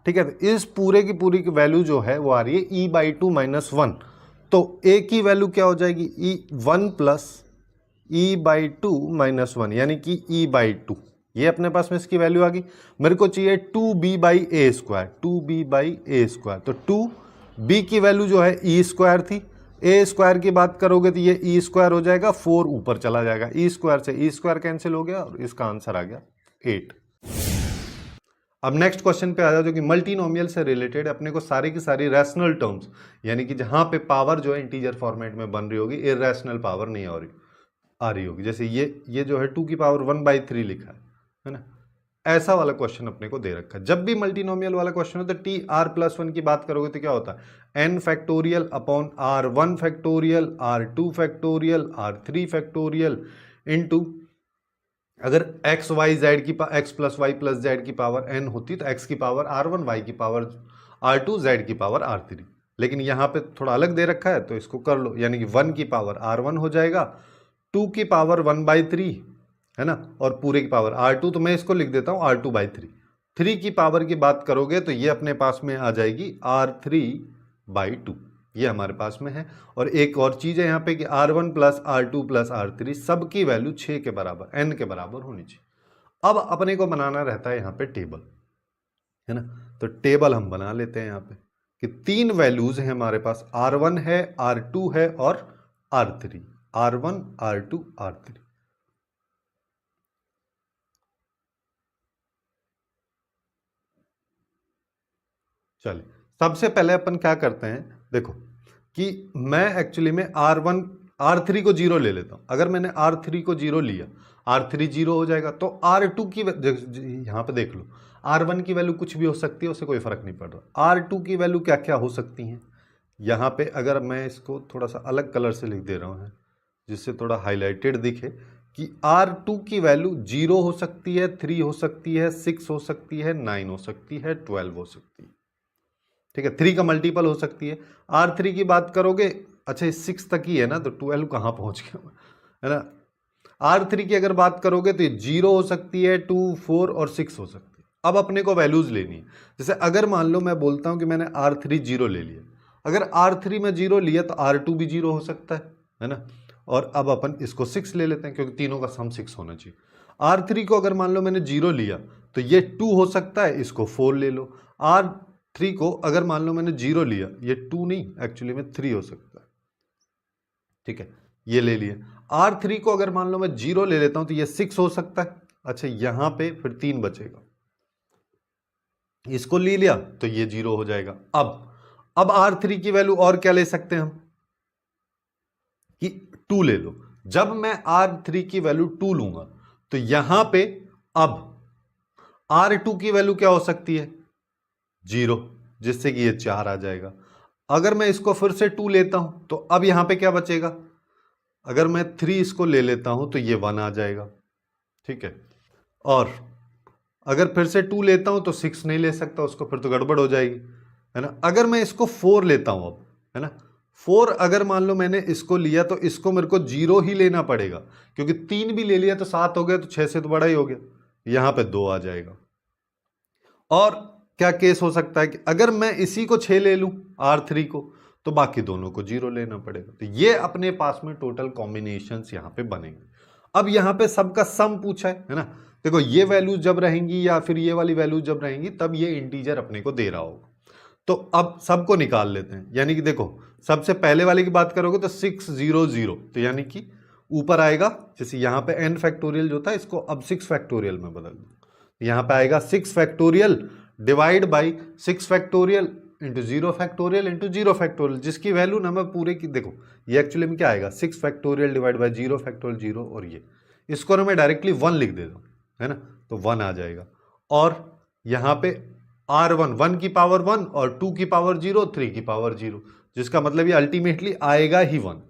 ठीक है। तो इस पूरे की पूरी की वैल्यू जो है वो आ रही है e/2 -1। तो a की वैल्यू क्या हो जाएगी? 1 प्लस e/2 -1, यानी कि e/2। ये अपने पास में इसकी वैल्यू आ गई। मेरे को चाहिए 2b/a², 2b/a²। तो 2b की वैल्यू जो है e² थी, a² की बात करोगे तो ये e² हो जाएगा, 4 ऊपर चला जाएगा, e² से e² कैंसिल हो गया और इसका आंसर आ गया 8। अब नेक्स्ट क्वेश्चन पे आ जाओ, जो कि मल्टीनोमियल से रिलेटेड। अपने को सारी की सारी रैशनल टर्म्स, यानी कि जहां पे पावर जो है इंटीजर फॉर्मेट में बन रही होगी, इरैशनल पावर नहीं आ रही होगी। जैसे ये जो है 2 की पावर 1/3 लिखा है ना, ऐसा वाला क्वेश्चन अपने को दे रखा है। जब भी मल्टीनोमियल वाला क्वेश्चन होता है, टी आर प्लस 1 की बात करोगे तो क्या होता है? n factorial upon r1 factorial, r2 factorial, r3 factorial into, अगर x y z की x plus y plus z की पावर n होती तो x की पावर r1, y की पावर r2, z की पावर r3। लेकिन यहां पे थोड़ा अलग दे रखा है, तो इसको कर लो, यानी कि 1 की पावर r1 हो जाएगा, 2 की पावर 1/3 है ना, और पूरे की पावर r2, तो मैं इसको लिख देता हूं r2/3। 3 की पावर की बात करोगे तो ये अपने पास में आ जाएगी r3/2, ये हमारे पास में है। और एक और चीज है यहाँ पे कि r1 plus r2 plus r3 सबकी वैल्यू 6 के बराबर, n के बराबर होनी चाहिए। अब अपने को बनाना रहता है यहाँ पे टेबल, है ना। तो टेबल हम बना लेते हैं यहाँ पे कि 3 वैल्यूज हैं हमारे पास, r1 है, r2 है और r3, r1 r2 r3। चलिए सबसे पहले अपन क्या करते हैं, देखो कि मैं एक्चुअली में r1 r3 को 0 ले लेता हूं। अगर मैंने r3 को 0 लिया, r3 0 हो जाएगा। तो r2 की यहां पे देख लो, r1 की वैल्यू कुछ भी हो सकती है, उससे कोई फर्क नहीं पड़ रहा। r2 की वैल्यू क्या क्या हो सकती है, यहां पे अगर मैं इसको थोड़ा सा अलग कलर से लिख दे रहा हूं, जिससे थोड़ा हाईलाइटेड दिखे, कि r2 की वैल्यू 0 हो सकती है, 3 हो सकती है, 6 हो सकती है, 9 हो सकती है, 12 हो सकती है, ठीक है। 3 का मल्टीपल हो सकती है। r3 की बात करोगे, अच्छा ये 6 तक ही है ना, तो 12 कहाँ पहुंच गया, है ना। r3 की अगर बात करोगे तो ये 0 हो सकती है, 2, 4 और 6 हो सकती है। अब अपने को वैल्यूज लेनी है। जैसे अगर मान लो मैं बोलता हूं कि मैंने r3 0 ले लिया, अगर r3 में 0 लिया तो r2 भी 0 हो सकता है ना। और अब अपन इसको 6 ले लेते हैं, क्योंकि तीनों का सम 6 होना चाहिए। r3 को अगर मान लो मैंने 0 लिया तो ये 2 हो सकता है, इसको 4 ले लो। r3 को अगर मान लो मैंने 0 लिया, ये 2 नहीं, एक्चुअली में 3 हो सकता है, ठीक है, ये ले लिया। r3 को अगर मान लो मैं 0 ले लेता हूं तो ये 6 हो सकता है। अच्छा यहां पे फिर 3 बचेगा, इसको ले लिया तो ये 0 हो जाएगा। अब r3 की वैल्यू और क्या ले सकते हैं हम, कि 2 ले लो। जब मैं r3 की वैल्यू 2 लूंगा तो यहां पे अब r2 की वैल्यू क्या हो सकती है, 0, जिससे कि ये 4 आ जाएगा। अगर मैं इसको फिर से 2 लेता हूं तो अब यहां पे क्या बचेगा, अगर मैं 3 इसको ले लेता हूं तो ये 1 आ जाएगा, ठीक है। और अगर फिर से 2 लेता हूं तो 6 नहीं ले सकता उसको, फिर तो गड़बड़ हो जाएगी, है ना। अगर मैं इसको 4 लेता हूं अब, है ना, 4 अगर मान लो मैंने इसको लिया तो इसको मेरे को 0 ही लेना पड़ेगा, क्योंकि 3 भी ले लिया तो 7 हो गया, तो 6 से तो बड़ा ही हो गया, यहां पे 2 आ जाएगा। और क्या केस हो सकता है कि अगर मैं इसी को 6 ले लूं r3 को, तो बाकी दोनों को 0 लेना पड़ेगा। तो ये अपने पास में टोटल कॉम्बिनेशंस यहां पे बनेंगे। अब यहां पे सबका सम पूछा है ना। देखो ये वैल्यू जब रहेंगी या फिर ये वाली वैल्यू जब रहेंगी, तब ये इंटीजर अपने को दे रहा होगा। तो अब सबको निकाल लेते हैं। यानी कि देखो सबसे पहले वाले की बात करोगे तो 600, तो यानी कि ऊपर आएगा, जैसे यहां पे n फैक्टोरियल जो था, इसको अब 6 फैक्टोरियल में बदल दो, यहां पे आएगा 6 factorial divide by 6 factorial into 0 factorial into 0 factorial, जिसकी वैल्यू ना मैं पूरे की, देखो ये एक्चुअली में क्या आएगा, 6 फैक्टोरियल डिवाइड बाई 0 फैक्टोरियल 0, और ये इसको ना मैं डायरेक्टली 1 लिख देता हूं, है ना, तो 1 आ जाएगा। और यहां पे r1 1 की पावर 1 और 2 की पावर 0, 3 की पावर 0, जिसका मतलब ये अल्टीमेटली आएगा ही 1।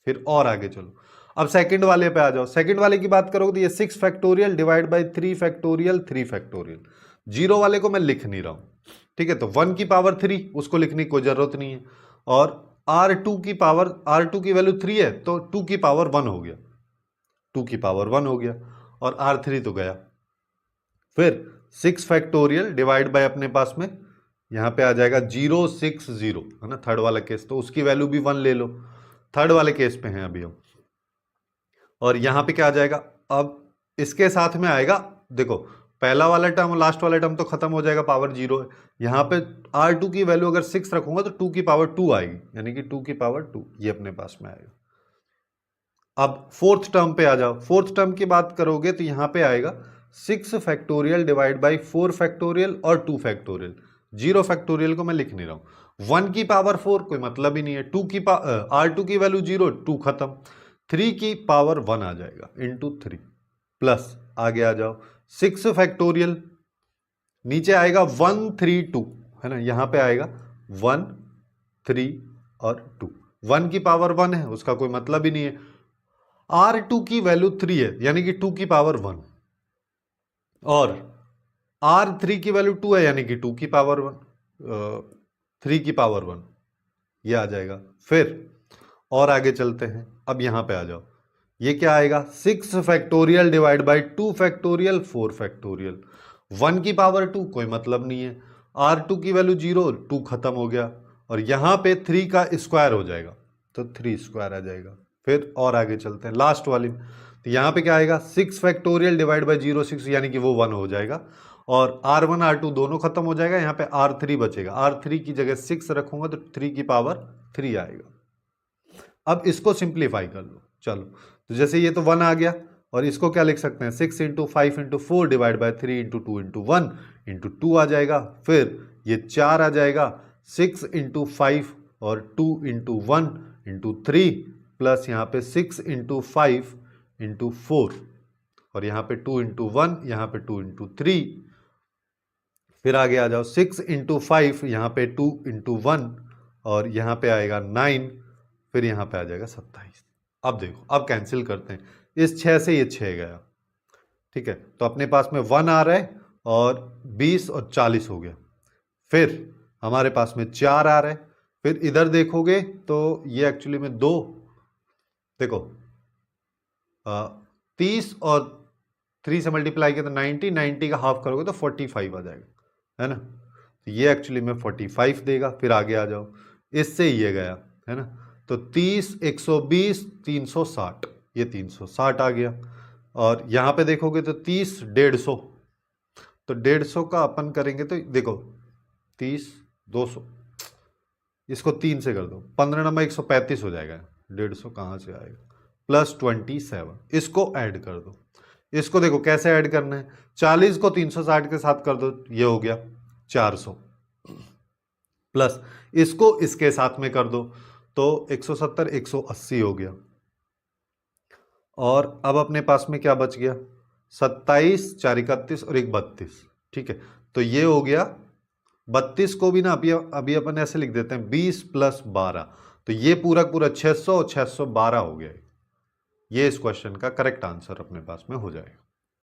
फिर और आगे चलो, अब सेकंड वाले पे आ जाओ। सेकंड वाले की बात करोगे तो ये 6 factorial divide by 3 factorial 3 factorial. Zero वाले को मैं लिख नहीं रहा हूं, ठीक है। तो 1 की पावर 3 उसको लिखने की कोई जरूरत नहीं है, और R2 की पावर, R2 की वैल्यू 3 है तो 2 की पावर 1 हो गया, 2 की पावर 1 हो गया, और R3 तो गया। फिर 6 फैक्टोरियल डिवाइड बाय अपने पास में यहां पे आ जाएगा 060, है ना, थर्ड वाला केस, तो उसकी वैल्यू भी 1 ले लो, थर्ड वाले केस पे हैं अभी हम। और यहां पे क्या आ जाएगा, अब इसके साथ में आएगा, देखो पहला वाला टर्म और लास्ट वाला टर्म तो खत्म हो जाएगा, पावर 0 है। यहां पे R2 की वैल्यू अगर 6 रखूंगा तो 2 की पावर 2 आएगी, यानी कि 2 की पावर 2 ये अपने पास में आएगा। अब फोर्थ टर्म पे आ जाओ। फोर्थ टर्म की बात करोगे तो यहां पे आएगा 6 फैक्टोरियल डिवाइड बाई 4 फैक्टोरियल और 2 फैक्टोरियल। 0 फैक्टोरियल को मैं लिख नहीं रहा हूं। 1 की पावर 4 कोई मतलब ही नहीं है, R2 की वैल्यू 0, 2 खत्म, 3 की पावर 1 आ जाएगा इंटू 3, प्लस आगे आ जाओ 6 फैक्टोरियल, नीचे आएगा 1 3 2, है ना, यहां पे आएगा 1 3 और 2। 1 की पावर 1 है उसका कोई मतलब ही नहीं है, R2 की वैल्यू 3 है यानी कि 2 की पावर 1, और R3 की वैल्यू 2 है यानी कि 2 की पावर 1, 3 की पावर 1 ये आ जाएगा। फिर और आगे चलते हैं, अब यहां पे आ जाओ, ये क्या आएगा 6 factorial divide by 2 factorial 4 factorial. 1 की पावर 2 कोई मतलब नहीं है, R2 की वैल्यू 0, 2 खत्म हो गया, और यहां पे 3 का स्क्वायर हो जाएगा तो 3 स्क्वायर आ जाएगा। फिर और आगे चलते हैं लास्ट वाली, तो यहां पे क्या आएगा 6 फैक्टोरियल डिवाइड बाई 0 6 यानी कि वो 1 हो जाएगा, और R1 R2 दोनों खत्म हो जाएगा, यहां पे R3 बचेगा, R3 की जगह 6 रखूंगा तो 3 की पावर 3 आएगा। अब इसको सिंप्लीफाई कर लो, चलो, तो जैसे ये तो 1 आ गया, और इसको क्या लिख सकते हैं 6 into 5 into 4 divide by 3 into 2 into 1 into 2 आ जाएगा। फिर ये 4 आ जाएगा, 6 इंटू 5 और 2 इंटू 1 इंटू 3, प्लस यहाँ पे 6 इंटू 5 इंटू 4, और यहाँ पे 2 इंटू 1, यहाँ पे 2 इंटू 3। फिर आगे आ जाओ 6 इंटू 5, यहाँ पे 2 इंटू 1, और यहाँ पे आएगा 9, फिर यहाँ पे आ जाएगा 27। अब देखो, अब कैंसिल करते हैं, इस 6 से ये 6 गया, ठीक है, तो अपने पास में 1 आ रहा है, और 20 और 40 हो गया। फिर हमारे पास में 4 आ रहा है, फिर इधर देखोगे तो ये एक्चुअली में 2, देखो 30 और 3 से मल्टीप्लाई किया तो 90, 90 का हाफ करोगे तो 45 आ जाएगा, है ना, तो ये एक्चुअली में 45 देगा। फिर आगे आ जाओ, इससे ये गया, है ना, तो 30 120 360, ये 360 आ गया, और यहां पे देखोगे तो 30 150, तो 150 का अपन करेंगे तो देखो 30 200, इसको 3 से कर दो, 15 नंबर 135 हो जाएगा, 150 कहां से आएगा, प्लस 27, इसको ऐड कर दो। इसको देखो कैसे ऐड करना है, 40 को 360 के साथ कर दो, ये हो गया 400, प्लस इसको इसके साथ में कर दो तो 170 180 हो गया, और अब अपने पास में क्या बच गया 27 4 31 और 1 32, ठीक है, तो ये हो गया 32 को भी ना अभी अपन ऐसे लिख देते हैं 20 प्लस 12, तो ये पूरा 600 612 हो गया। ये इस क्वेश्चन का करेक्ट आंसर अपने पास में हो जाएगा।